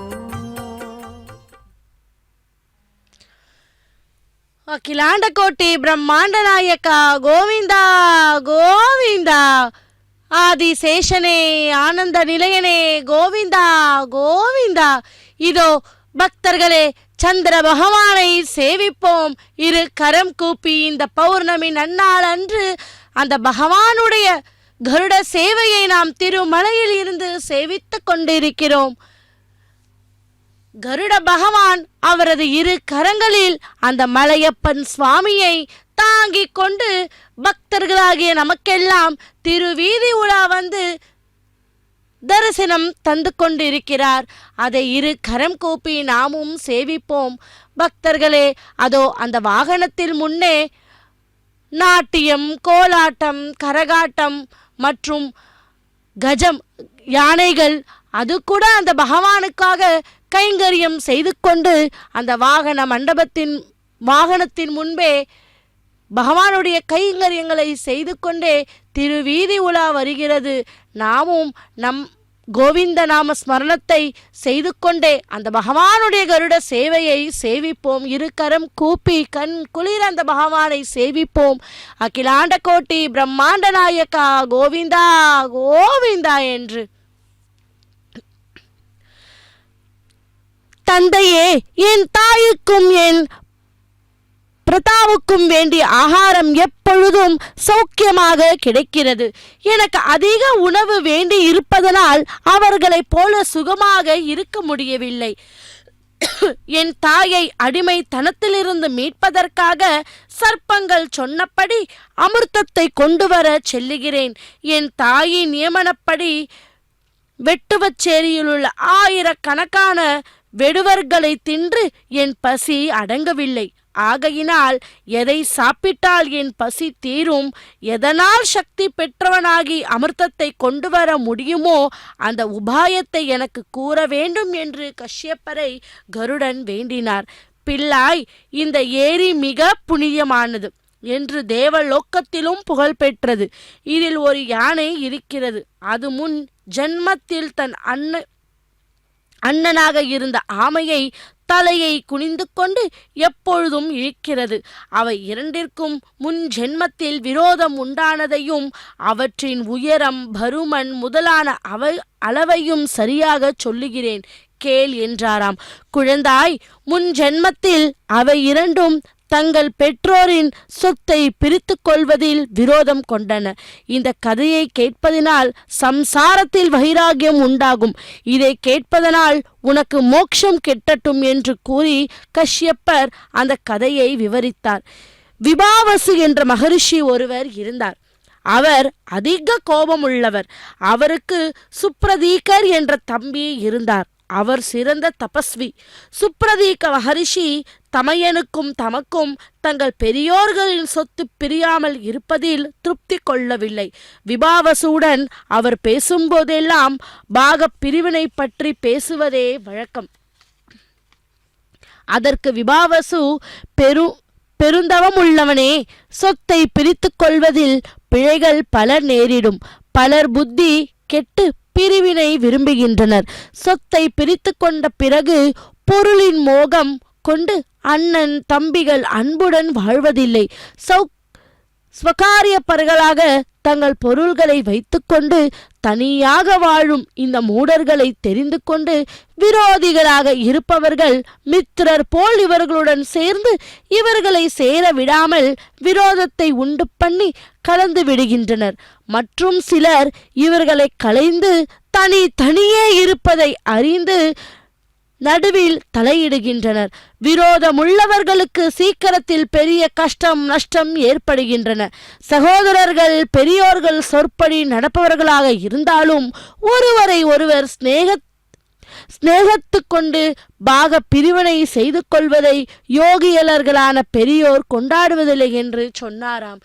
అఖిలాండ కోటి బ్రహ్మాండ నాయక గోవింద గోవింద ஆதி சேஷனே ஆனந்த நிலையனே கோவிந்தா கோவிந்தா. இதோ பக்தர்களே, சந்திர பகவானை சேவிப்போம். இரு கரம் கூப்பி இந்த பௌர்ணமி நன்னாள் அன்று அந்த பகவானுடைய கருட சேவையை நாம் திருமலையில் இருந்து சேவித்து கொண்டிருக்கிறோம். கருட பகவான் அவரது இரு கரங்களில் அந்த மலையப்பன் சுவாமியை தாங்கிக் கொண்டு பக்தர்களாகிய நமக்கெல்லாம் திருவீதி உலா வந்து தரிசனம் தந்து கொண்டிருக்கிறார். அதை இரு கரம் கூப்பி நாமும் சேவிப்போம். பக்தர்களே, அதோ அந்த வாகனத்தில் முன்னே நாட்டியம், கோலாட்டம், கரகாட்டம் மற்றும் கஜம் யானைகள் அது கூட அந்த பகவானுக்காக கைங்கரியம் செய்து கொண்டு அந்த வாகனத்தின் முன்பே பகவானுடைய கைங்கரியங்களை செய்து கொண்டே திருவீதி உலா வருகிறது. நாமும் நம் கோவிந்த நாம ஸ்மரணத்தை செய்து கொண்டே அந்த பகவானுடைய கருட சேவையை சேவிப்போம். இருக்கரம் கூப்பி கண் குளிர அந்த பகவானை சேவிப்போம். அகிலாண்ட கோட்டி பிரம்மாண்ட நாயக்கா கோவிந்தா கோவிந்தா என்று. தந்தையே, என் தாய்க்கும் என் பிரதாவுக்கும் வேண்டிய ஆகாரம் எப்பொழுதும் சௌக்கியமாக கிடைக்கிறது. எனக்கு அதிக உணவு வேண்டி இருப்பதனால் அவர்களைப் போல சுகமாக இருக்க முடியவில்லை. என் தாயை அடிமைத்தனத்திலிருந்து மீட்பதற்காக சர்ப்பங்கள் சொன்னபடி அமிர்தத்தை கொண்டு வர செல்லுகிறேன். என் தாயின் நியமனப்படி வெட்டுவச்சேரியில் உள்ள ஆயிரக்கணக்கான வெடுவர்களை தின்று என் பசி அடங்கவில்லை. ஆகையினால் எதை சாப்பிட்டால் என் பசி தீரும், எதனால் சக்தி பெற்றவனாகி அமிர்தத்தை கொண்டு வர முடியுமோ அந்த உபாயத்தை எனக்கு கூற வேண்டும் என்று கஷ்யப்பரை கருடன் வேண்டினார். பிள்ளாய், இந்த ஏரி மிக புனிதமானது என்று தேவலோக்கத்திலும் புகழ் பெற்றது. இதில் ஒரு யானை இருக்கிறது. அது முன் ஜன்மத்தில் தன் அண்ணனாக இருந்த ஆமையை தலையை குனிந்து கொண்டு எப்பொழுதும் இழுக்கிறது. அவை இரண்டிற்கும் முன் ஜென்மத்தில் விரோதம் உண்டானதையும் அவற்றின் உயரம் பருமன் முதலான அளவையும் சரியாக சொல்லுகிறேன் கேள் என்றாராம். குழந்தாய், முன் ஜென்மத்தில் அவை இரண்டும் தங்கள் பெற்றோரின் சொத்தை பிரித்து கொள்வதில் விரோதம் கொண்டன. இந்த கதையை கேட்பதனால் சம்சாரத்தில் வைராகியம் உண்டாகும். இதை கேட்பதனால் உனக்கு மோட்சம் கிட்டட்டும் என்று கூறி கஷ்யப்பர் அந்த கதையை விவரித்தார். விபாவசு என்ற மகரிஷி ஒருவர் இருந்தார். அவர் அதிக கோபமுள்ளவர். அவருக்கு சுப்ரதீகர் என்ற தம்பி இருந்தார். அவர் சிறந்த தபஸ்வி. சுப்ரதீக மகரிஷி தமையனுக்கும் தமக்கும் தங்கள் பெரியோர்களின் சொத்து பிரியாமல் இருப்பதில் திருப்தி கொள்ளவில்லை. விபாவசுடன் அவர் பேசும்போதெல்லாம் பாகப் பிரிவினை பற்றி பேசுவதே வழக்கம். அதற்கு விபாவசு பெருந்தவம் உள்ளவனே, சொத்தை பிரித்து கொள்வதில் பிழைகள் பல நேரிடும். பலர் புத்தி கெட்டு பிரிவினை விரும்புகின்றனர். சொத்தை பிரித்து கொண்ட பிறகு பொருளின் மோகம் கொண்டு அண்ணன் தம்பிகள் அன்புடன் வாழ்வதில்லை. ஸ்வகாரியப்பர்களாக தங்கள் பொருள்களை வைத்துக்கொண்டு தனியாக வாழும் இந்த மூடர்களை தெரிந்து கொண்டு விரோதிகளாக இருப்பவர்கள் மித்திரர் போல் இவர்களுடன் சேர்ந்து இவர்களை சேர விடாமல் விரோதத்தை உண்டு பண்ணி கலந்து விடுகின்றனர். மற்றும் சிலர் இவர்களை களைந்து தனியே இருப்பதை அறிந்து நடுவில் தலையிடுகின்றனர். விரோதமுள்ளவர்களுக்கு சீக்கிரத்தில் பெரிய கஷ்டம் நஷ்டம் ஏற்படுகின்றன. சகோதரர்கள் பெரியோர்கள் சொற்படி நடப்பவர்களாக இருந்தாலும் ஒருவரை ஒருவர் சிநேகத்து கொண்டு பாக பிரிவினை செய்து கொள்வதை யோகியலர்களான பெரியோர் கொண்டாடுவதில்லை என்று சொன்னாராம்.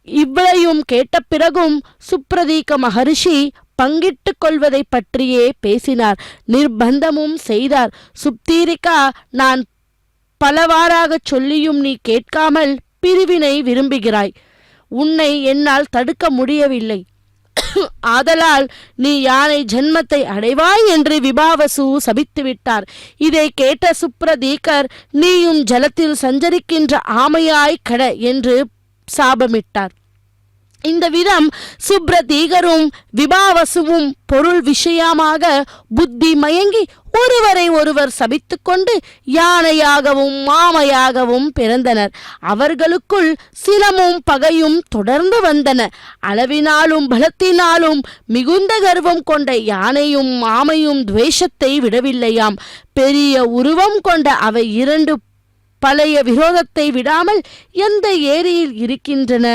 இவ்வளையும் கேட்ட பிறகும் சுப்ரதீக மகரிஷி பங்கிட்டு கொள்வதை பற்றியே பேசினார். நிர்பந்தமும் செய்தார். சுப்தீரிகா, நான் பலவாறாக சொல்லியும் நீ கேட்காமல் பிரிவினை விரும்புகிறாய். உன்னை என்னால் தடுக்க முடியவில்லை. ஆதலால் நீ யானை ஜென்மத்தை அடைவாய் என்று விபாவசு சபித்து விட்டார். இதை கேட்ட சுப்ரதீகர், நீயும் ஜலத்தில் சஞ்சரிக்கின்ற ஆமையாய் கட என்று சாபமிட்டார். இந்த விதம் சுப்ரதீகரும் விபாவசுவும் பொருள் விஷயமாக புத்தி மயங்கி ஒருவரை ஒருவர் சபித்து கொண்டு யானையாகவும் மாமையாகவும் பிறந்தனர். அவர்களுக்குள் சினமும் பகையும் தொடர்ந்து வந்தன. அளவினாலும் பலத்தினாலும் மிகுந்த கர்வம் கொண்ட யானையும் மாமையும் துவேஷத்தை விடவில்லையாம். பெரிய உருவம் கொண்ட அவை இரண்டு பழைய விரோதத்தை விடாமல் எந்த ஏரியில் இருக்கின்றன.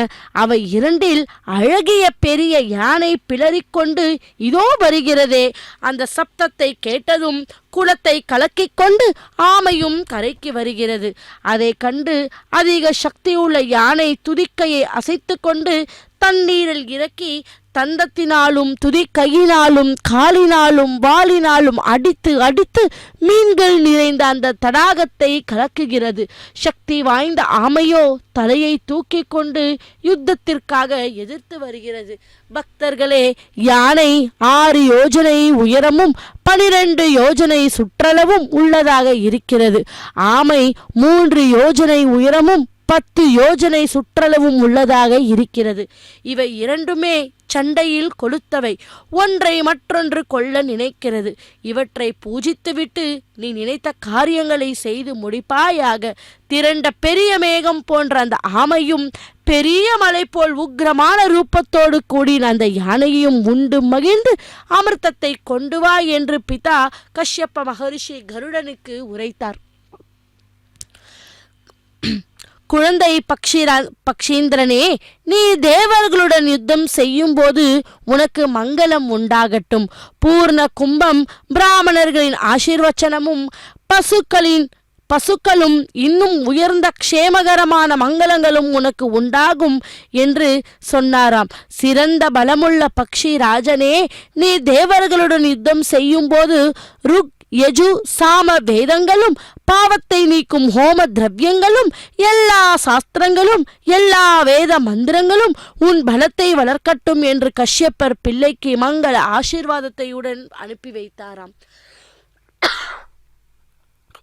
அவை இரண்டில் அழகிய பெரிய யானை பிளறிக்கொண்டு இதோ வருகிறதே. அந்த சப்தத்தை கேட்டதும் குளத்தை கலக்கிக் கொண்டு ஆமையும் கரைக்கு வருகிறது. அதை கண்டு அதிக சக்தியுள்ள யானை துதிக்கையை அசைத்து கொண்டு தண்ணீரில் இறக்கி தந்தத்தினாலும் துதி கையினாலும் காலினாலும் வாளினாலும் அடித்து அடித்து மீன்கள் நிறைந்த அந்த தடாகத்தை கலக்குகிறது. சக்தி வாய்ந்த ஆமையோ தலையை தூக்கி கொண்டு யுத்தத்திற்காக எதிர்த்து வருகிறது. பக்தர்களே, யானை 6 யோஜனை உயரமும் 12 யோஜனை சுற்றளவும் உள்ளதாக இருக்கிறது. ஆமை 3 யோஜனை உயரமும் 10 யோஜனை சுற்றளவும் உள்ளதாக இருக்கிறது. இவை இரண்டுமே சண்டையில் கொளுத்தவை. ஒன்றை மற்றொன்று கொள்ள நினைக்கிறது. இவற்றை பூஜித்துவிட்டு நீ நினைத்த காரியங்களை செய்து முடிப்பாயாக. திரண்ட பெரிய மேகம் போன்ற அந்த ஆமையும் பெரிய மலை போல் உக்கிரமான ரூபத்தோடு கூடின அந்த யானையையும் உண்டு மகிழ்ந்து அமிர்தத்தை கொண்டு வா என்று பிதா கஷ்யப்ப மகரிஷி கருடனுக்கு உரைத்தார். குழந்தை பக்ஷீந்திரனே, நீ தேவர்களுடன் யுத்தம் செய்யும் போது உனக்கு மங்களம் உண்டாகட்டும். பூர்ண கும்பம், பிராமணர்களின் ஆசீர்வச்சனமும் பசுக்களும் இன்னும் உயர்ந்த க்ஷேமகரமான மங்களங்களும் உனக்கு உண்டாகும் என்று சொன்னாராம். சிறந்த பலமுள்ள பக்ஷி ராஜனே, நீ தேவர்களுடன் யுத்தம் செய்யும் போது ருக் யஜு சாம வேதங்களும் பாவத்தை நீக்கும் ஹோம திரவியங்களும் எல்லா சாஸ்திரங்களும் எல்லா வேத மந்திரங்களும் உன் பலத்தை வளர்க்கட்டும் என்று கஷ்யப்பர் பிள்ளைக்கு மங்கள ஆசீர்வாதத்தையுடன் அனுப்பி வைத்தாராம்.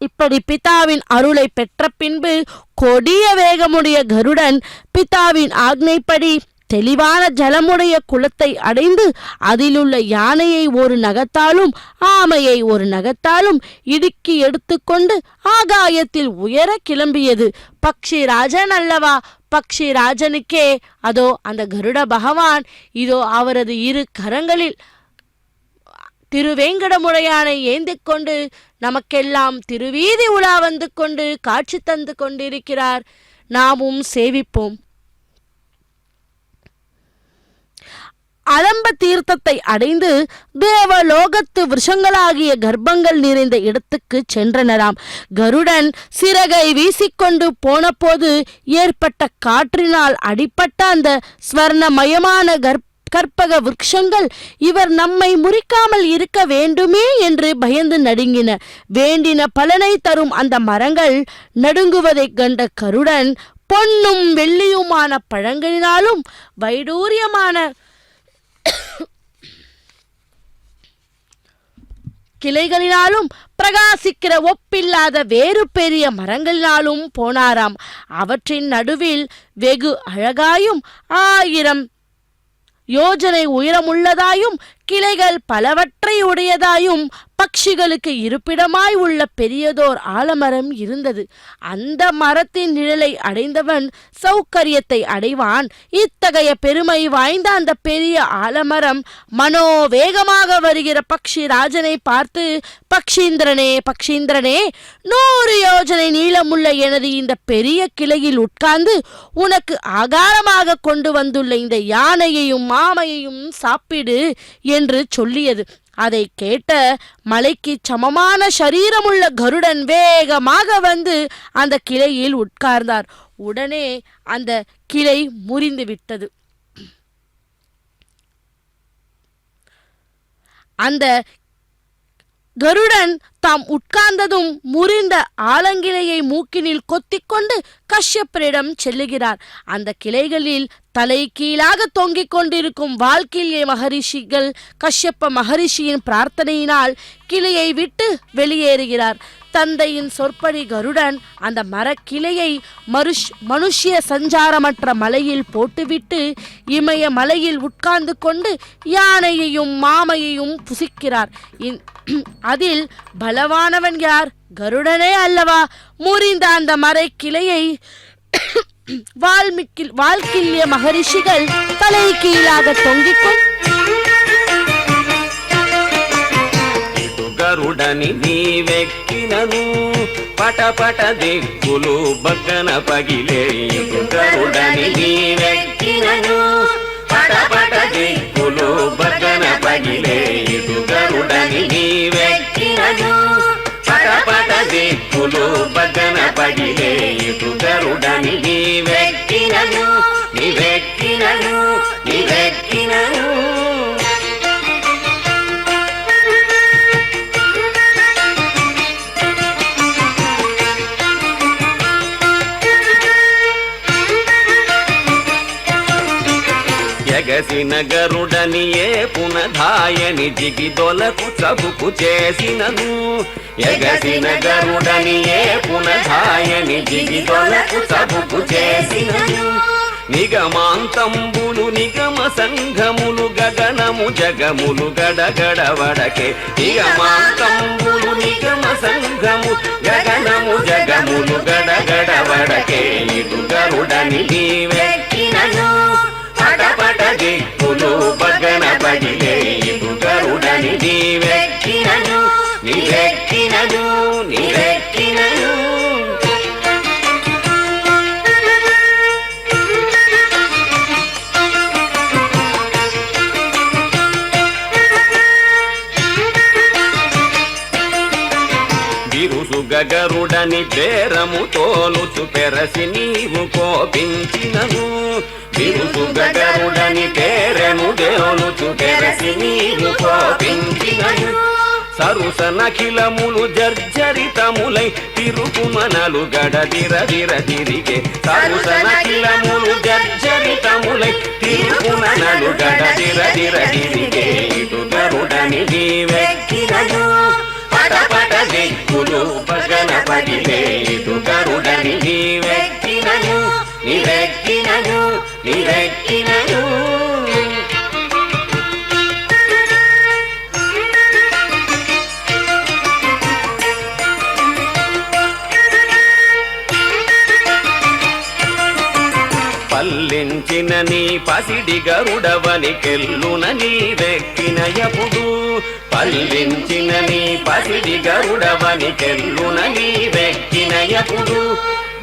இப்படி பிதாவின் அருளை பெற்ற பின்பு கொடிய வேகமுடைய கருடன் பிதாவின் ஆக்னைப்படி தெளிவான ஜலமுடைய குளத்தை அடைந்து அதிலுள்ள யானையை ஒரு நகத்தாலும் ஆமையை ஒரு நகத்தாலும் இடுக்கி எடுத்துக்கொண்டு ஆகாயத்தில் உயர கிளம்பியது. பக்ஷி ராஜன் அல்லவா? பக்ஷி ராஜனுக்கே அதோ அந்த கருட பகவான் இதோ அவரது 2 கரங்களில் திருவேங்கடமுடையானை ஏந்திக் கொண்டு நமக்கெல்லாம் திருவீதி உலா வந்து கொண்டு காட்சி தந்து கொண்டிருக்கிறார். நாமும் சேவிப்போம். அலம்ப தீர்த்தத்தை அடைந்து தேவலோகத்து விருஷங்களாகிய கர்ப்பங்கள் நிறைந்த இடத்துக்கு சென்றனராம். கருடன் சிறகை வீசிக்கொண்டு போன போது ஏற்பட்ட காற்றினால் அடிப்பட்ட அந்த ஸ்வர்ணமயமான கற்பக விருட்சங்கள் இவர் நம்மை முறிக்காமல் இருக்க வேண்டுமே என்று பயந்து நடுங்கின. வேண்டின பலனை தரும் அந்த மரங்கள் நடுங்குவதைக் கண்ட கருடன் பொன்னும் வெள்ளியுமான பழங்களினாலும் வைடூரியமான கிளைகளினாலும் பிரகாசிக்கிற ஒப்பில்லாத வேறு பெரிய மரங்களினாலும் போனாராம். அவற்றின் நடுவில் வெகு அழகாயும் 1000 யோஜனை உயரமுள்ளதாயும் கிளைகள் பலவற்றை உடையதாயும் பட்சிகளுக்கு இருப்பிடமாய் உள்ள பெரியதோர் ஆலமரம் இருந்தது. அந்த மரத்தின் நிழலை அடைந்தவன் சௌகரியத்தை அடைவான். இத்தகைய பெருமை வாய்ந்த அந்த பெரிய ஆலமரம் மனோவேகமாக வருகிற பக்ஷி ராஜனை பார்த்து, பக்ஷீந்திரனே, பக்ஷீந்திரனே, 100 யோஜனை நீளமுள்ள எனது இந்த பெரிய கிளையில் உட்கார்ந்து உனக்கு ஆகாரமாக கொண்டு வந்துள்ள இந்த யானையையும் மாமையையும் சாப்பிடு என்று சொல்லியது. அதை கேட்ட மலைக்கு சமமான சரீரமுள்ள கருடன் வேகமாக வந்து அந்த கிளையில் உட்கார்ந்தார். உடனே அந்த கிளை முறிந்து விட்டது. அந்த கருடன் தாம் உட்கார்ந்ததும் முறிந்த ஆலங்கிளையை மூக்கினில் கொத்திக்கொண்டு கஷ்யப்பரிடம் செல்லுகிறார். அந்த கிளைகளில் தலை கீழாக தொங்கிக் கொண்டிருக்கும் வால்கில்ய மகரிஷிகள் கஷ்யப்ப மகரிஷியின் பிரார்த்தனையினால் கிளையை விட்டு வெளியேறுகிறார். தந்தையின் சொற்படி கருடன் அந்த மரக்கிளையை மனுஷ்ய சஞ்சாரமற்ற மலையில் போட்டுவிட்டு இமய மலையில் உட்கார்ந்து கொண்டு யானையையும் மாமையையும் புசிக்கிறார். அதில் பலவானவன் யார்? கருடனே அல்லவா? முறிந்த அந்த மரக்கிளையை வால்கில்ய மகரிஷிகள் தலை கீழாக தொங்கிக்கொண்டு గరుడని నీవెక్కినను పటపట దిక్కులు బగ్గన పగిలే. గరుడని నీవెక్కినను పటపట దిక్కులు బగ్గన పగిలే. గరుడని నీవెక్కినను పటపట దిక్కులు బగ్గన పగిలే. గరుడని నీవెక్కినను నీవెక్కినను నీవెక్కినను ఎగసిన గరుడనియే పునధాయని జిగిదొలకు చబుకు చేసినను ఎగసిన గరుడనియే పునధాయని జిగిదొలకు చబుకు చేసినను నిగమాంతంబులు నిగమ సంఘములు గగనము జగములు గడగడవడకే నిగమాంతంబులు నిగమ సంఘము గగనము జగములు గడగడవడకే ఇటు గరుడని నీవెక్కినను పటపట దిక్కులు బగన పగిలే ఇటు గరుడని నీవెక్కినను నీవెక్కినను నీవెక్కినను గరుడని బేరము తోలుచు పెరసి నీవు కోపించినను బిరుసు గరుడని బేరము తోలుచు పెరసి నీవు కోపించినను సరుస నఖిలములు జర్జరితములై తిరుగుమనలు గడదిరదిర తిరిగే సరుస నఖిలములు జర్జరితములై తిరుగుమనలు గడదిరదిర తిరిగే ఇటు గరుడని నీవెక్కినను పటపట దిక్కులు పగన పగిలే ఇటు గరుడని నీవెక్కినను నీవెక్కినను నీవెక్కినను పల్లించిన నీ పసిడి గరుడవని కెల్లున నీవెక్కినయపుడు పల్లించిన నీ పసిడి గరుడవని కెల్లున నీవెక్కినయపుడు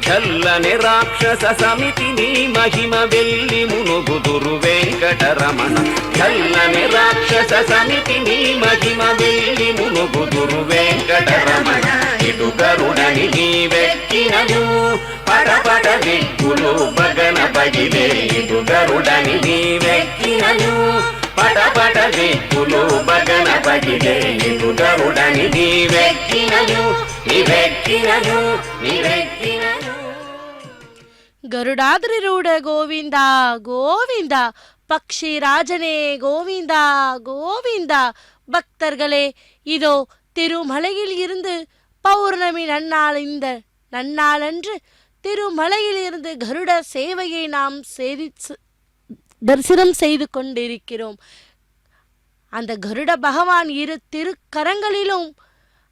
చల్లని రాక్షస సమితి నీ మహిమ వెళ్ళి మునుగుదురు వెంకటరమణ చల్లని రాక్షస సమితి నీ మహిమ వెళ్ళి మునుగుదురు వెంకటరమణ ఇటు గరుడని నీవెక్కినను పటపట దిక్కులు బగన పగిలే ఇటు గరుడని నీవెక్కినను పటపట దిక్కులు బగన పగిలే ఇటు గరుడని నీవెక్కినను నీవెక్కినను నీవెక్కినను ಗರುಡಾದ್ರಿರೂಢ ಗೋವಿಂದ ಗೋವಿಂದ ಪಕ್ಷಿರಾಜನೇ ಗೋವಿಂದ ಗೋವಿಂದ பக்தர்களே, இதோ திருமலையில் இருந்து பௌர்ணமி நன்னாளன்று திருமலையில் இருந்து கருட சேவையை நாம் தரிசனம் செய்து கொண்டிருக்கிறோம். அந்த கருட பகவான் இரு திருக்கரங்களிலும்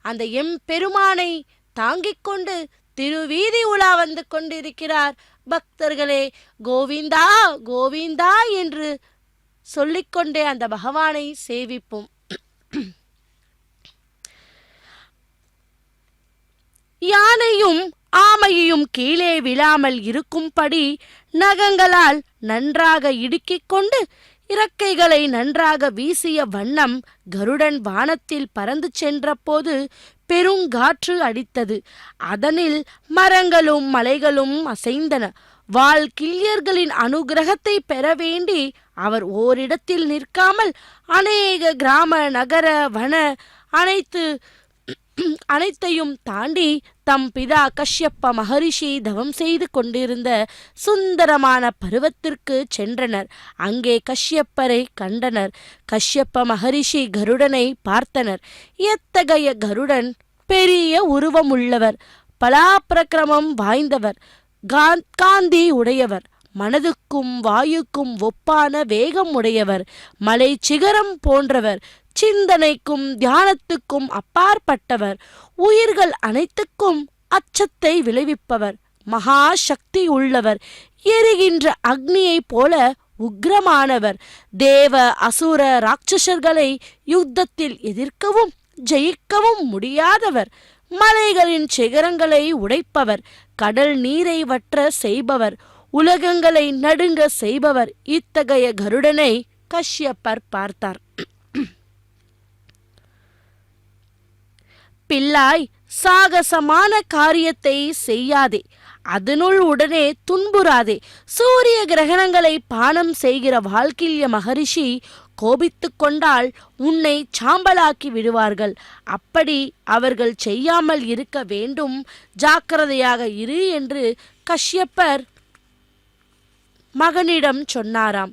அந்த எம்பெருமானை தாங்கிக் கொண்டு திருவீதி உலா வந்து கொண்டிருக்கிறார். பக்தர்களே, கோவிந்தா கோவிந்தா என்று சொல்லிக்கொண்டே அந்த பகவானை சேவிப்போம். யானையும் ஆமையையும் கீழே விழாமல் இருக்கும்படி நகங்களால் நன்றாக இடுக்கிக் கொண்டு இறக்கைகளை நன்றாக வீசிய வண்ணம் கருடன் வானத்தில் பறந்து சென்ற போது பெருங்காற்று அடித்தது. அதனில் மரங்களும் மலைகளும் அசைந்தன. வால்கில்யர்களின் அனுகிரகத்தை பெற வேண்டி அவர் ஓரிடத்தில் நிற்காமல் அநேக கிராம நகர வன அனைத்தையும் தாண்டி தம் பிதா கஷ்யப்ப மகரிஷி தவம் செய்து கொண்டிருந்த சுந்தரமான பருவத்திற்கு சென்றனர். அங்கே கஷ்யப்பரை கண்டனர். கஷ்யப்ப மகரிஷி கருடனை பார்த்தனர். எத்தகைய கருடன்! பெரிய உருவமுள்ளவர், பலாப்பிரக்கிரமம் வாய்ந்தவர், காந்தி உடையவர், மனதுக்கும் வாயுக்கும் ஒப்பான வேகம் உடையவர், மலை சிகரம் போன்றவர், சிந்தனைக்கும் தியானத்துக்கும் அப்பாற்பட்டவர், உயிர்கள் அனைத்துக்கும் அச்சத்தை விளைவிப்பவர், மகா சக்தி உள்ளவர், எரிகின்ற அக்னியைப் போல உக்ரமானவர், தேவ அசுர ராட்சசர்களை யுத்தத்தில் எதிர்க்கவும் ஜெயிக்கவும் முடியாதவர், மலைகளின் சிகரங்களை உடைப்பவர், கடல் நீரை வற்ற செய்பவர், உலகங்களை நடுங்க செய்பவர். இத்தகைய கருடனை கஷ்யப்பர் பார்த்தார். பிள்ளாய், சாகசமான காரியத்தை செய்யாதே, அதனுள் உடனே துன்புறாதே. சூரிய கிரகணங்களை பானம் செய்கிற வால்கில்ய மகரிஷி கோபித்து கொண்டால் உன்னை சாம்பலாக்கி விடுவார்கள். அப்படி அவர்கள் செய்யாமல் இருக்க வேண்டும். ஜாக்கிரதையாக இரு என்று கஷ்யப்பர் மகனிடம் சொன்னாராம்.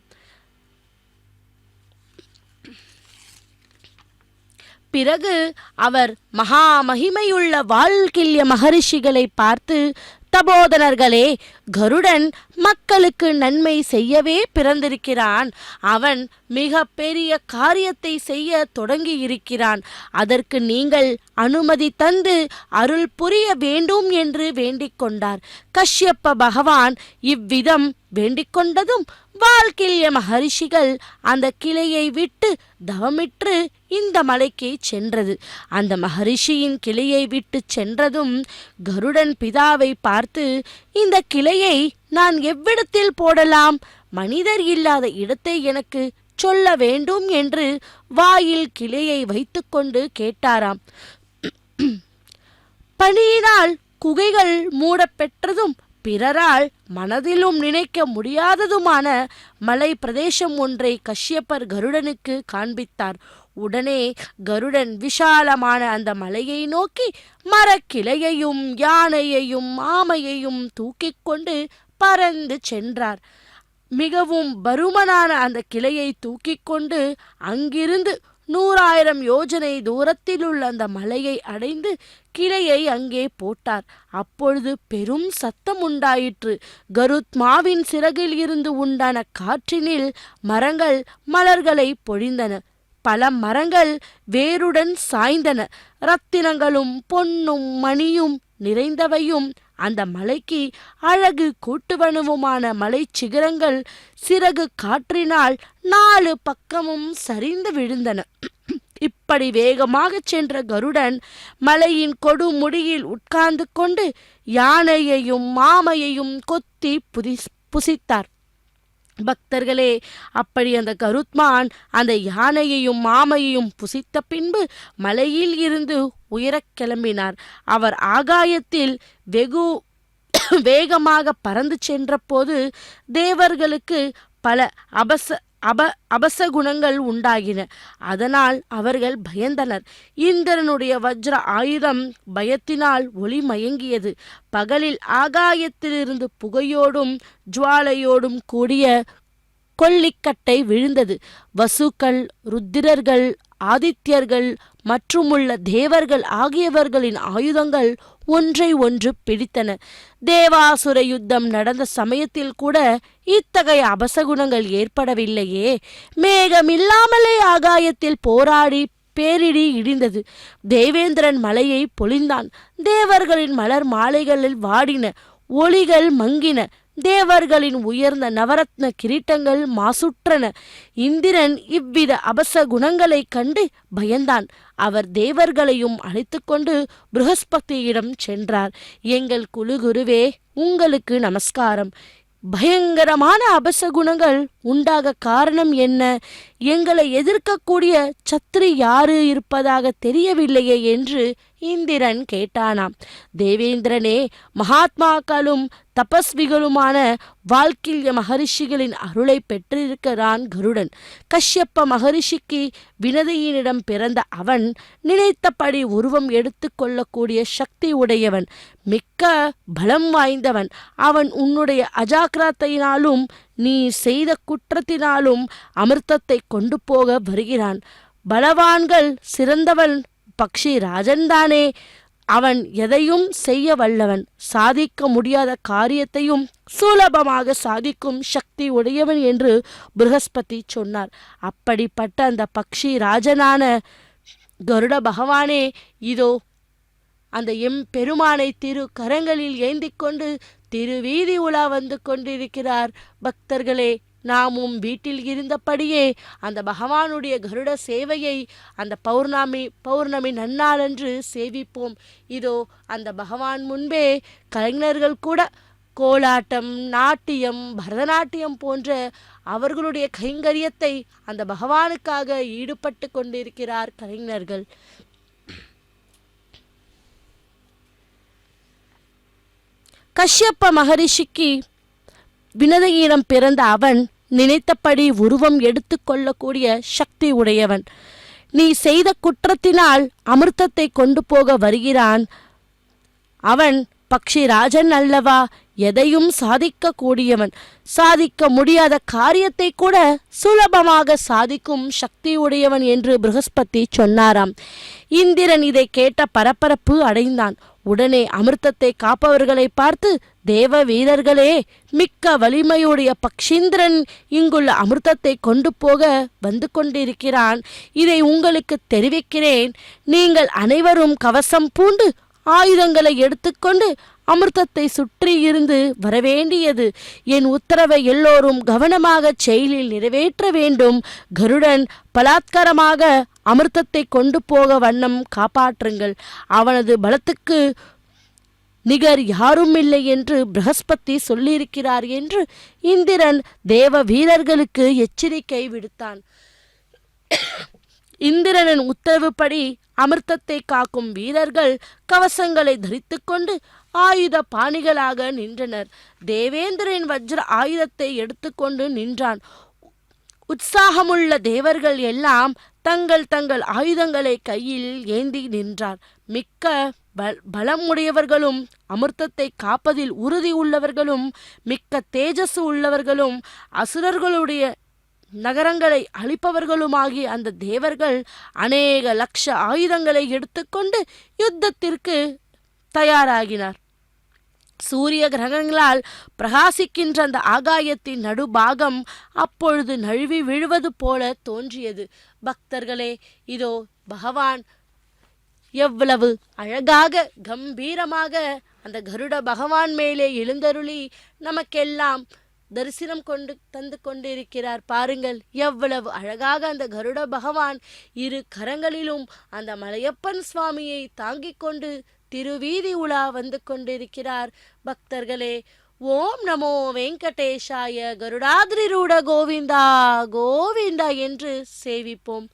பிறகு அவர் மகா மகிமையுள்ள வால்கில்ய மகரிஷிகளை பார்த்து, தபோதனர்களே, கருடன் மக்களுக்கு நன்மை செய்யவே பிறந்திருக்கிறான். அவன் மிக பெரிய காரியத்தை செய்ய தொடங்கி இருக்கிறான். அதற்கு நீங்கள் அனுமதி தந்து அருள் புரிய வேண்டும் என்று வேண்டிக் கொண்டார். கஷ்யப்ப பகவான் இவ்விதம் வேண்டிக் கொண்டதும் வால்கில்ய மகரிஷிகள் அந்த கிளையை விட்டு தவமிற்று இந்த மலைக்கு சென்றது. அந்த மகரிஷியின் கிளையை விட்டு சென்றதும் கருடன் பிதாவை பார்த்து, இந்த கிளையை நான் எவ்விடத்தில் போடலாம்? மனிதர் இல்லாத இடத்தை எனக்கு சொல்ல வேண்டும் என்று வாயில் கிளையை வைத்துக்கொண்டு கேட்டாராம். பனியினால் குகைகள் மூடப்பெற்றதும் பிறரால் மனதிலும் நினைக்க முடியாததுமான மலை பிரதேசம் ஒன்றை கஷ்யப்பர் கருடனுக்கு காண்பித்தார். உடனே கருடன் விஷாலமான அந்த மலையை நோக்கி மரக்கிளையையும் யானையையும் ஆமையையும் தூக்கிக் கொண்டு பறந்து சென்றார். மிகவும் பருமனான அந்த கிளையை தூக்கிக் கொண்டு அங்கிருந்து 100,000 யோஜனை தூரத்தில் உள்ள அந்த மலையை அடைந்து கிளையை அங்கே போட்டார். அப்பொழுது பெரும் சத்தம் உண்டாயிற்று. கருத்மாவின் சிறகில் இருந்து உண்டான காற்றினில் மரங்கள் மலர்களை பொழிந்தன. பல மரங்கள் வேருடன் சாய்ந்தன. ரத்தினங்களும் பொன்னும் மணியும் நிறைந்தவையும் அந்த மலைக்கு அழகு கூட்டுவனவுமான மலை சிகரங்கள் சிறகு காற்றினால் 4 பக்கமும் சரிந்து விழுந்தன. இப்படி வேகமாக சென்ற கருடன் மலையின் கொடுமுடியில் உட்கார்ந்து கொண்டு யானையையும் மாமையையும் கொத்தி புசித்தார். பக்தர்களே, அப்படி அந்த கருத்மான் அந்த யானையையும் மாமையையும் புசித்த பின்பு மலையில் இருந்து உயரக் கிளம்பினார். அவர் ஆகாயத்தில் வெகு வேகமாக பறந்து சென்ற போது தேவர்களுக்கு பல அபசகுணங்கள் உண்டாகின. அதனால் அவர்கள் பயந்தனர். இந்திரனுடைய வஜ்ர ஆயுதம் பயத்தினால் ஒளி மயங்கியது. பகலில் ஆகாயத்திலிருந்து புகையோடும் ஜுவாலையோடும் கூடிய கொல்லிக்கட்டை விழுந்தது. வசுக்கள், ருத்திரர்கள், ஆதித்யர்கள் மற்றுமுள்ள தேவர்கள் ஆகியவர்களின் ஆயுதங்கள் ஒன்றை ஒன்று பிடித்தன. தேவாசுர யுத்தம் நடந்த சமயத்தில் கூட இத்தகைய அபசகுணங்கள் ஏற்படவில்லையே. மேகமில்லாமலே ஆகாயத்தில் போராடி பேரிடி இடிந்தது. தேவேந்திரன் மலையை பொழிந்தான். தேவர்களின் மலர் மாலைகளில் வாடின. ஒளிகள் மங்கின. தேவர்களின் உயர்ந்த நவரத்ன கிரீட்டங்கள் மாசுற்றன. இந்திரன் இவ்வித அபசகுணங்களை கண்டு பயந்தான். அவர் தேவர்களையும் அழைத்து கொண்டு ப்ருஹஸ்பதியிடம் சென்றார். எங்கள் குருவே, உங்களுக்கு நமஸ்காரம். பயங்கரமான அபசகுணங்கள் உண்டாக காரணம் என்ன? எங்களை எதிர்க்கக்கூடிய சத்ரி யாரு இருப்பதாக தெரியவில்லையே என்று இந்திரன் கேட்டானாம். தேவேந்திரனே, மகாத்மாக்களும் தபஸ்விகளுமான வால்கில்ய மகரிஷிகளின் அருளை பெற்றிருக்கிறான் கருடன். கஷ்யப்ப மகரிஷிக்கு வினதியினிடம் பிறந்த அவன் நினைத்தபடி உருவம் எடுத்து கொள்ளக்கூடிய சக்தி உடையவன், மிக்க பலம் வாய்ந்தவன். அவன் உன்னுடைய அஜாக்கிரதையினாலும் நீ செய்த குற்றத்தினாலும் அமிர்தத்தை கொண்டு போக வருகிறான். பலவான்கள் சிறந்தவன் பக்ஷி ராஜன்தானே. அவன் எதையும் செய்ய வல்லவன். சாதிக்க முடியாத காரியத்தையும் சுலபமாக சாதிக்கும் சக்தி உடையவன் என்று ப்ருஹஸ்பதி சொன்னார். அப்படிப்பட்ட அந்த பக்ஷி ராஜனான கருட பகவானே, இதோ அந்த பெருமானை திரு கரங்களில் ஏந்தி கொண்டு திருவீதி உலா வந்து கொண்டிருக்கிறார். பக்தர்களே, நாமும் வீட்டில் இருந்தபடியே அந்த பகவானுடைய கருட சேவையை அந்த பௌர்ணமி நன்னாளன்று சேவிப்போம். இதோ அந்த பகவான் முன்பே கலைஞர்கள் கூட கோலாட்டம், நாட்டியம், பரதநாட்டியம் போன்ற அவர்களுடைய கைங்கரியத்தை அந்த பகவானுக்காக ஈடுபட்டு கொண்டிருக்கிறார் கலைஞர்கள். கஷ்யப்ப மகரிஷிக்கு வினதியிடம் பிறந்த அவன் நினைத்தபடி உருவம் எடுத்து கொள்ளக்கூடிய சக்தி உடையவன். நீ செய்த குற்றத்தினால் அமிர்தத்தை கொண்டு போக வருகிறான். அவன் பக்ஷி ராஜன் அல்லவா? எதையும் சாதிக்க கூடியவன். சாதிக்க முடியாத காரியத்தை கூட சுலபமாக சாதிக்கும் சக்தி உடையவன் என்று ப்ரஹஸ்பதி சொன்னாராம். இந்திரன் இதை கேட்ட பரபரப்பு அடைந்தான். உடனே அமிர்தத்தை காப்பவர்களை பார்த்து, தேவ வீரர்களே, மிக்க வலிமையுடைய பக்ஷீந்திரன் இங்குள்ள அமிர்தத்தை கொண்டு போக வந்து கொண்டிருக்கிறான். இதை உங்களுக்கு தெரிவிக்கிறேன். நீங்கள் அனைவரும் கவசம் பூண்டு ஆயுதங்களை எடுத்துக்கொண்டு அமிர்தத்தை சுற்றி இருந்து வரவேண்டியது. என் உத்தரவை எல்லோரும் கவனமாக செயலில் நிறைவேற்ற வேண்டும். கருடன் பலாத்காரமாக அமிர்தத்தை கொண்டு போக வண்ணம் காப்பாற்றுங்கள். அவனது பலத்துக்கு நிகர் யாரும் இல்லை என்று ப்ரஹஸ்பதி சொல்லியிருக்கிறார் என்று இந்திரன் தேவ வீரர்களுக்கு எச்சரிக்கை விடுத்தான். இந்திரனின் உத்தரவுப்படி அமிர்தத்தை காக்கும் வீரர்கள் கவசங்களை தரித்து கொண்டு ஆயுத பாணிகளாக நின்றனர். தேவேந்திரன் வஜ்ர ஆயுதத்தை எடுத்துக்கொண்டு நின்றான். உற்சாகமுள்ள தேவர்கள் எல்லாம் தங்கள் தங்கள் ஆயுதங்களை கையில் ஏந்தி நின்றார். மிக்க பலம் உடையவர்களும் அமிர்தத்தை காப்பதில் உறுதி உள்ளவர்களும் மிக்க தேஜஸ் உள்ளவர்களும் அசுரர்களுடைய நகரங்களை அழிப்பவர்களுமாகிய அந்த தேவர்கள் அநேக லட்ச ஆயுதங்களை எடுத்துக்கொண்டு யுத்தத்திற்கு தயாராகினார். சூரிய கிரகங்களால் பிரகாசிக்கின்ற அந்த ஆகாயத்தின் நடுபாகம் அப்பொழுது நழுவி விழுவது போல தோன்றியது. பக்தர்களே, இதோ பகவான் எவ்வளவு அழகாக கம்பீரமாக அந்த கருட பகவான் மேலே எழுந்தருளி நமக்கெல்லாம் தரிசனம் தந்து கொண்டிருக்கிறார். பாருங்கள், எவ்வளவு அழகாக அந்த கருட பகவான் இரு கரங்களிலும் அந்த மலையப்பன் சுவாமியை தாங்கிக் கொண்டு திருவீதி உலா வந்து கொண்டிருக்கிறார். பக்தர்களே, ஓம் நமோ வெங்கடேஷாய, கருடாதிரூட கோவிந்தா கோவிந்தா என்று சேவிப்போம்.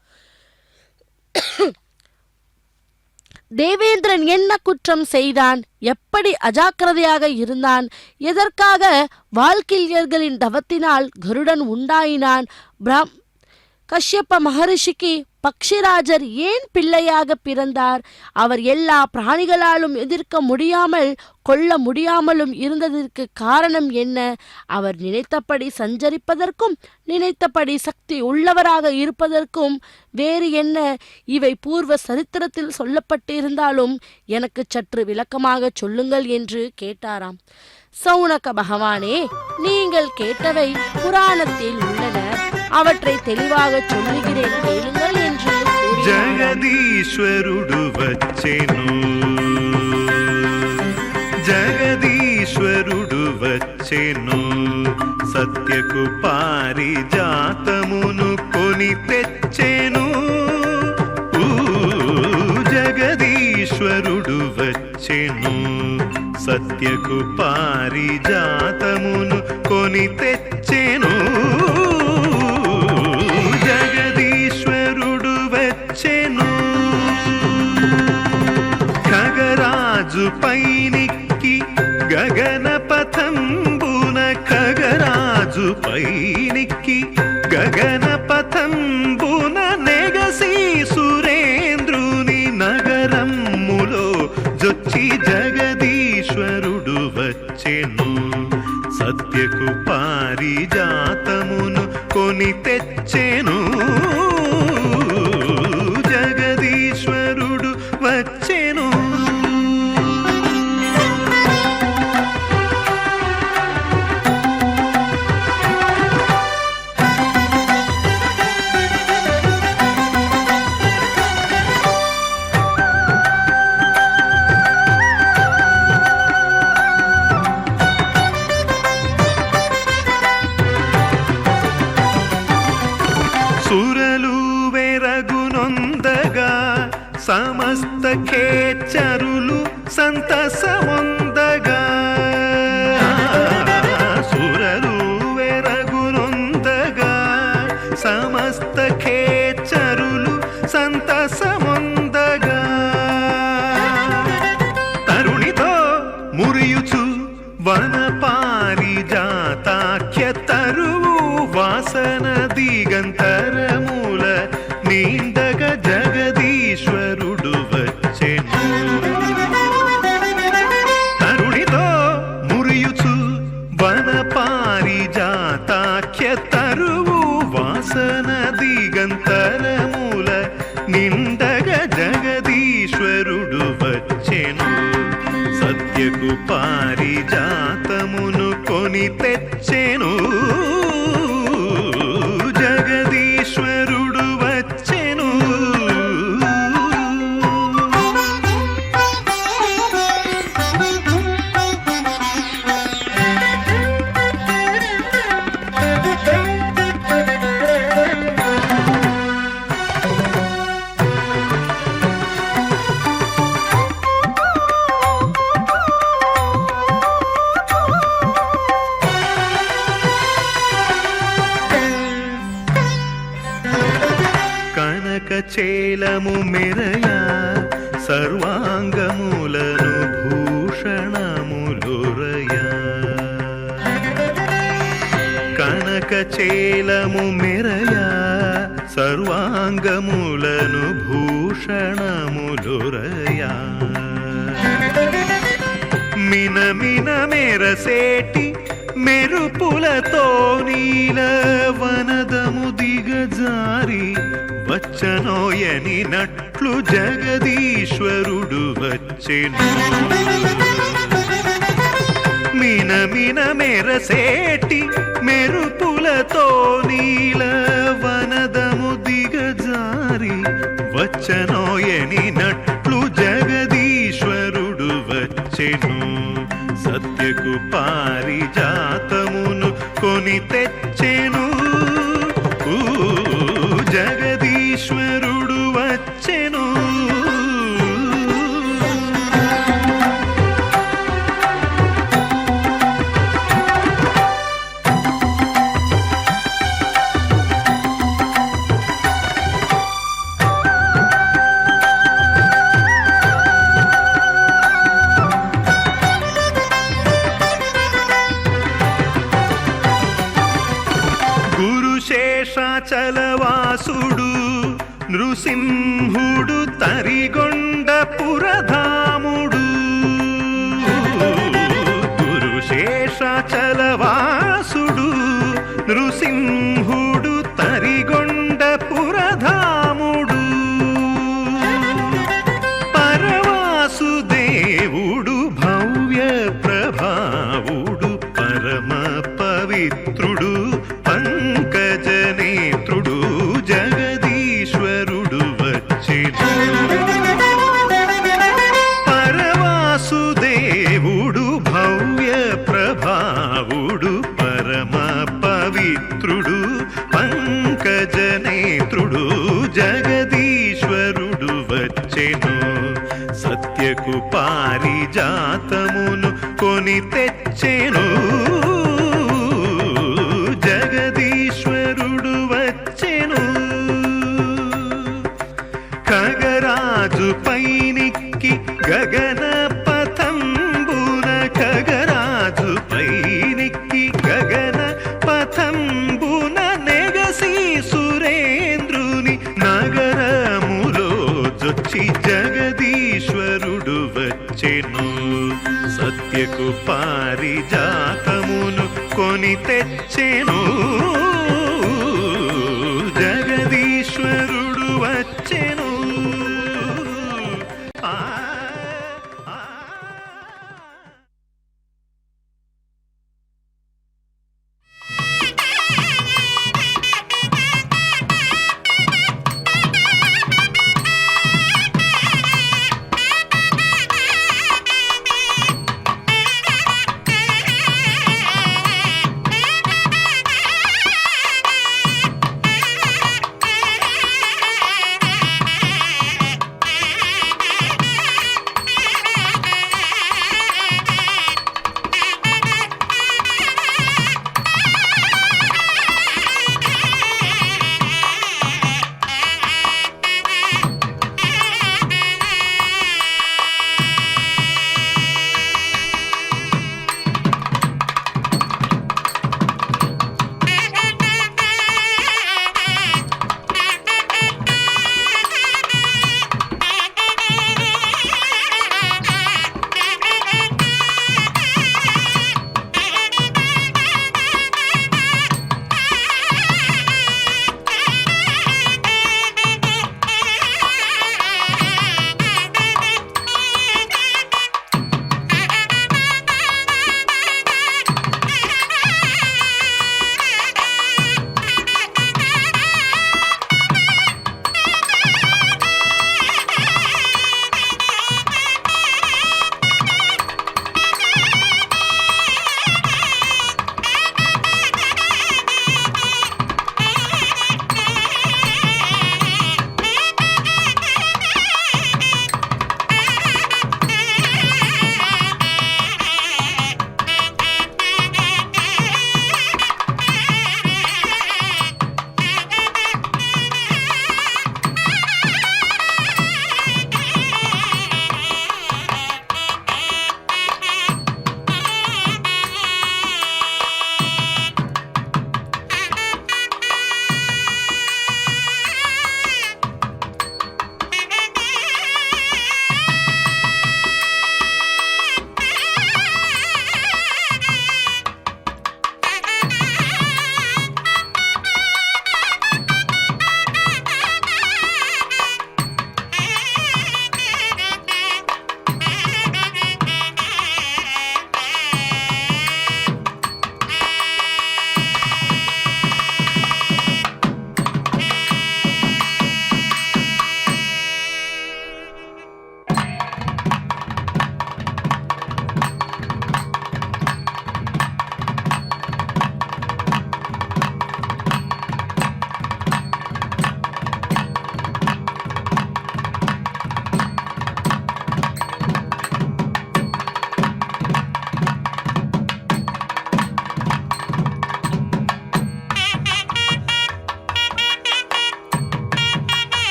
தேவேந்திரன் என்ன குற்றம் செய்தான்? எப்படி அஜாக்கிரதையாக இருந்தான்? எதற்காக வால்கில்யர்களின் தவத்தினால் கருடன் உண்டாயினான்? கஷ்யப்ப மகரிஷிக்கு பக்ஷிராஜர் ஏன் பிள்ளையாக பிறந்தார்? அவர் எல்லா பிராணிகளாலும் எதிர்க்க முடியாமல் கொள்ள முடியாமலும் இருந்ததற்கு காரணம் என்ன? அவர் நினைத்தபடி சஞ்சரிப்பதற்கும் நினைத்தபடி சக்தி உள்ளவராக இருப்பதற்கும் வேறு என்ன? இவை பூர்வ சரித்திரத்தில் சொல்லப்பட்டிருந்தாலும் எனக்கு சற்று விளக்கமாக சொல்லுங்கள் என்று கேட்டாராம். சௌனக பகவானே, நீங்கள் கேட்டவை புராணத்தில் உள்ளன. அவற்றை தெளிவாக சொல்லுகிறேன், கேளுங்கள் என்று ஜகதீஸ்வருடு వచ్చెను, జగదీశ్వరుడు వచ్చెను, సత్యకు పారిజాతమును కొని తెచ్చెను. జగదీశ్వరుడు వచ్చెను, సత్యకు పారిజాతమును కొని తెచ్చెను. జగదీశ్వరుడు వచ్చెను, ఖగరాజు పైనిక్కి గగనపథంబున, ఖగరాజు పైనిక్కి గగనపథంబున నెగసి సురేంద్రుని నగరములో జొచ్చి జగదీశ్వరుడు వచ్చెను. సత్యకు పారిజాతమును కొని తెచ్చెను. జగదీశ్వరుడు వచ్చెను. సమస్త ఖేచరులు సంతసమొందగా, సురలు వెరగునొందగా, సమస్త ఖేచరులు సంతసమొందగా, తరుణితో మురియుచు వన పారిజాతాఖ్య తరువు వాసన దిగంతరముల నీందగ జగదీశ్వరుడు వచ్చెను. తరుణితో మురియుచు వచ్చెను సత్యకు పారిజాతమును కొని తెచ్చెను జగదీశ్వరుడు వచ్చెను చేలము మెరయా సర్వాంగములను భూషణములురయా కనక చేలము మెరయా సర్వాంగములను భూషణములురయా మినమిన మెరసేటి మెరుపులతో నీల వనదము దిగజారి వచ్చనోయని నట్లు జగదీశ్వరుడు వచ్చెను మినమిన మెరసేటి మెరుపులతో నీల వనదము దిగజారి వచ్చనోయని నట్లు జగదీశ్వరుడు వచ్చెను సత్యకు పారిజాతమును కొని తెచ్చెను జగదీశ్వరుడు వచ్చెను శేషాచలవాసుడు నృసింహుడు తరిగొండ పురధాముడు గురు శేషాచలవాసుడు నృసింహుడు తరిగొండ పురధాముడు పరవాసుదేవుడు భవ్య ప్రభావుడు పరమ పవిత్రుడు పంకజనేత్రుడు జగదీశ్వరుడు వచ్చెను పరవాసుదేవుడు భవ్య ప్రభావుడు పరమ పవిత్రుడు పంకజనేత్రుడు జగదీశ్వరుడు వచ్చెను సత్యకు పారిజాతమును కొని తెచ్చెను జగదీశ్వరుడు వచ్చెను ఖగరాజు పైనిక్కి గగన పథంబున ఖగరాజు పైనిక్కి గగన పథంబున నెగసి సురేంద్రుని నగరములో జొచ్చి జగదీశ్వరుడు వచ్చెను సత్యకు పారిజాతమును కొని తెచ్చెను జగదీశ్వరుడు వచ్చెను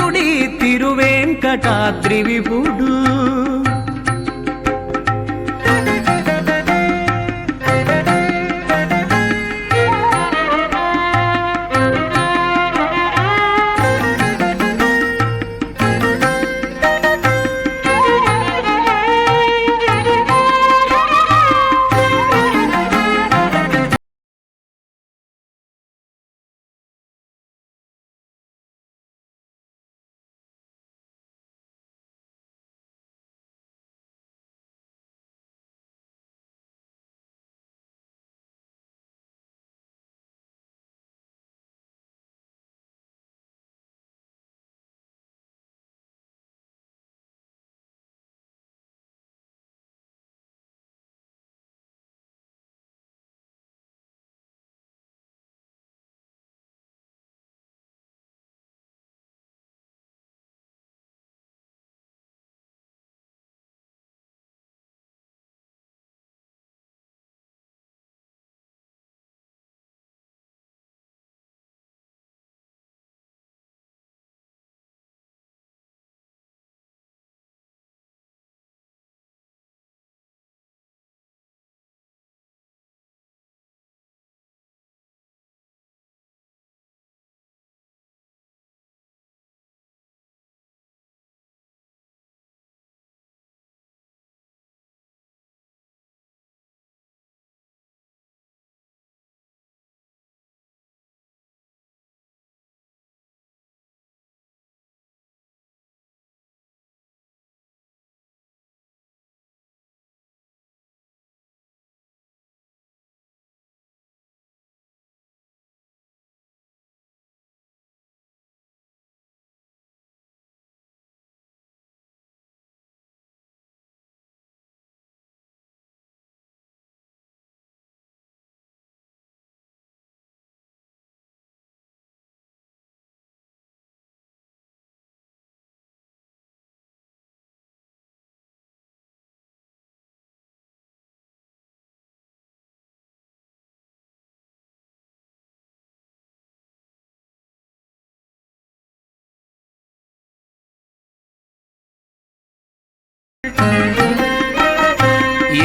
సంస్తుత్యుడి తిరువేంకటాద్రి విభుడు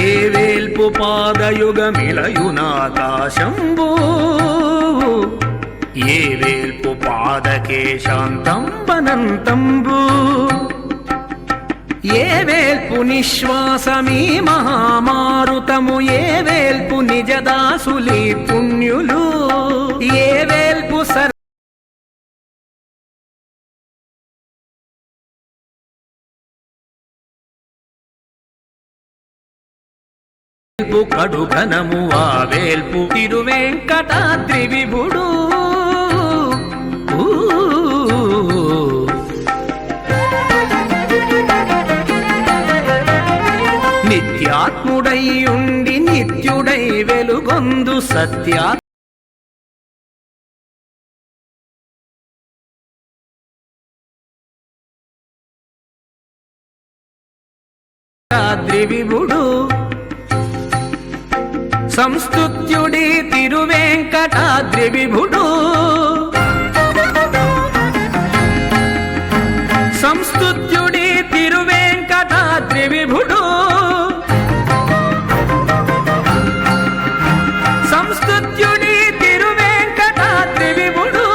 ఏ వేల్పు పాదయుగమిలయునాకాశంబు ఏ వేల్పు పాదకేశాంతంబనంతంబు ఏ వేల్పు నిశ్వాసమీ మహామారుతము ఏ వేల్పు నిజదాసులి పుణ్యులు ఏ వేల్పు కడుఘనము ఆ వేల్పు తిరువేంకటాద్రి విభుడు నిత్యాత్ముడై ఉండి నిత్యుడై వెలుగొందు సత్యాద్రి విభుడు సంస్తుత్యుడి తిరువేంకటాద్రి విభుడు సంస్తుత్యుడి తిరువేంకటాద్రి విభుడు సంస్తుత్యుడి తిరువేంకటాద్రి విభుడు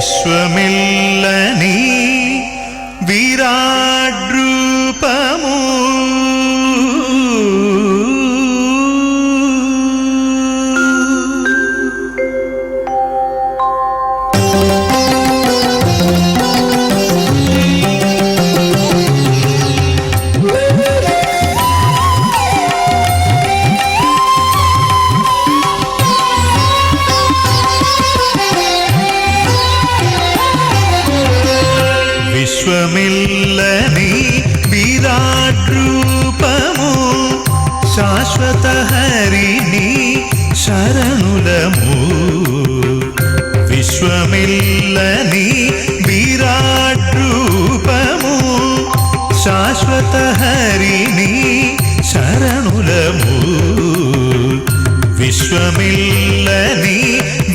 విశ్వమిల్లని విరాడ్రూపము విశ్వమిల్లని విరాడ్రూపము శాశ్వత హరిని శరణులము విశ్వమిల్లని విరాడ్రూపము శాశ్వత హరిని శరణులము విశ్వమిల్లని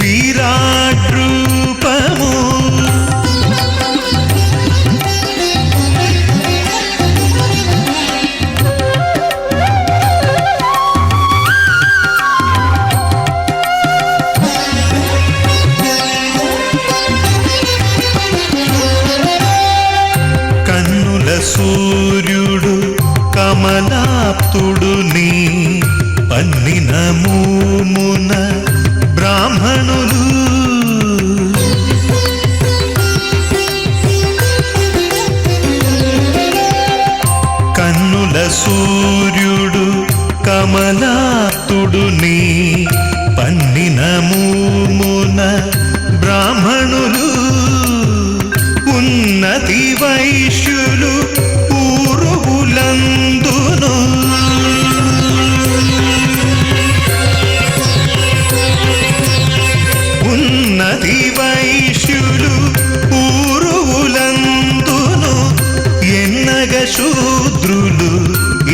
విరాడ్రూపము సూర్యుడు కమలాప్తుడు నీ పన్నిన మూమున బ్రాహ్మణులు కన్నుల సూర్యుడు కమలాప్తుడు నీ పన్నిన మూమున బ్రాహ్మణులు ఉన్నతి వైశ్యులు పూర్వులందును ఉన్నతి వైశ్యులు పూర్వులందును ఎన్నగ శూద్రులు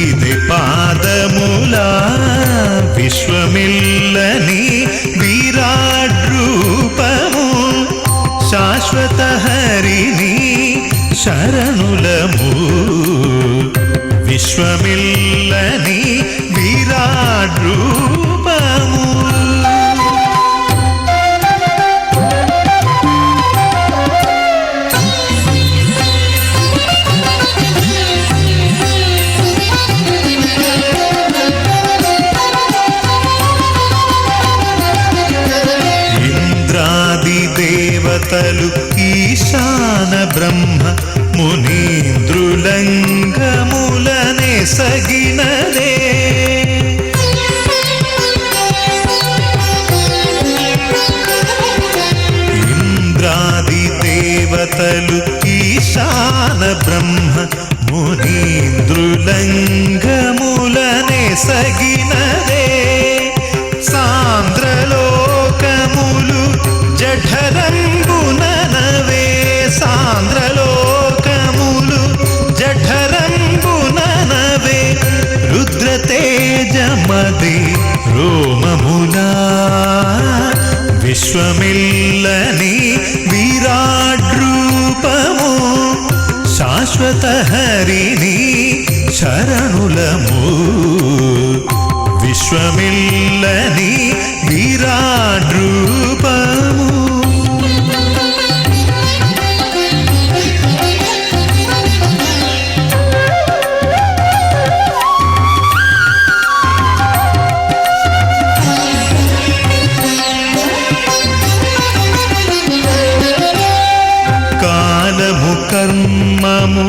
ఇది పాదములా విశ్వమిల్లని విరాడ్రూపము శాశ్వత హరిని శరణులము విశ్వమిల్లని విరాడ్రూపము దేవతలు ఈశాన బ్రహ్మ మునీంద్రులంగములనే సగినదే ఇంద్రాది దేవతలు ఈశాన బ్రహ్మ మునీంద్రులంగములనే సగినదే సాంద్రలోకములు జఠరంబుననవే సాంద్రలోకములు జఠరంబుననవే రుద్రతేజమది రోమములా విశ్వమిల్లని విరాడ్రూపము శాశ్వత హరిని శరణులము విశ్వమిల్లని విరాడ్రూపము కాలము కర్మము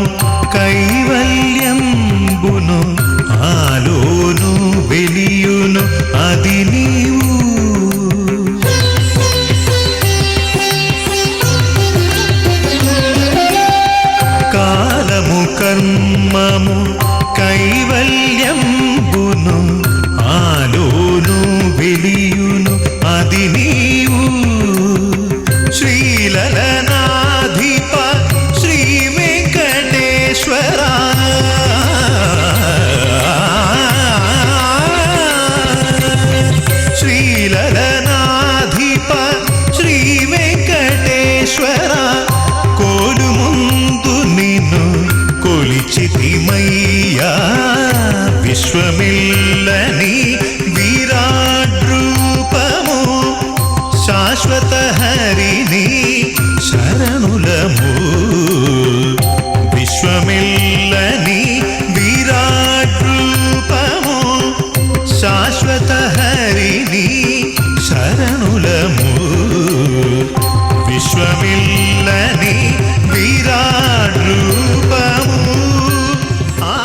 కైవల్యంబును ఆలోను వెలియును అది నీవు కాలము కర్మము కైవల్యంబును ఆలోను వెలియును అది నీవు శ్రీలలనాధిప శ్రీ వెంకటేశ్వర శ్రీ హరిని శరణులము విశ్వమిల్లని విరాట్ రూపము ఆ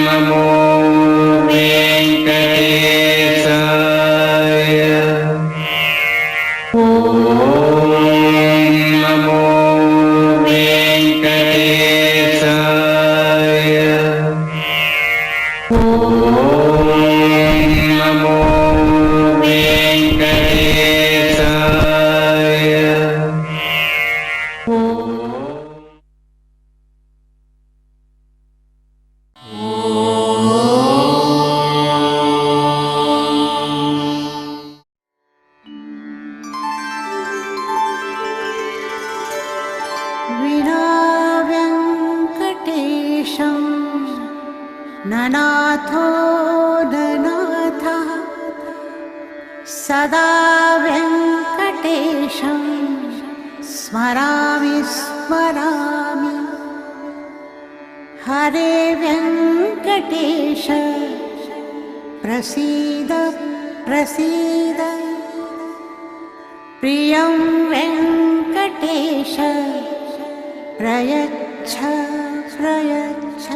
नमो वेङ्कटेशाय ॐ नमो वेङ्कटेशाय ॐ नमो वेङ्कटेशाय विना व्यङ्कटेशं ननाथो ननाथः सदा व्यङ्कटेशं स्मरामि स्मरामि हरे व्यङ्कटेश प्रसीद प्रसीद प्रियं वेङ्कटेश प्रयच्छ प्रयच्छ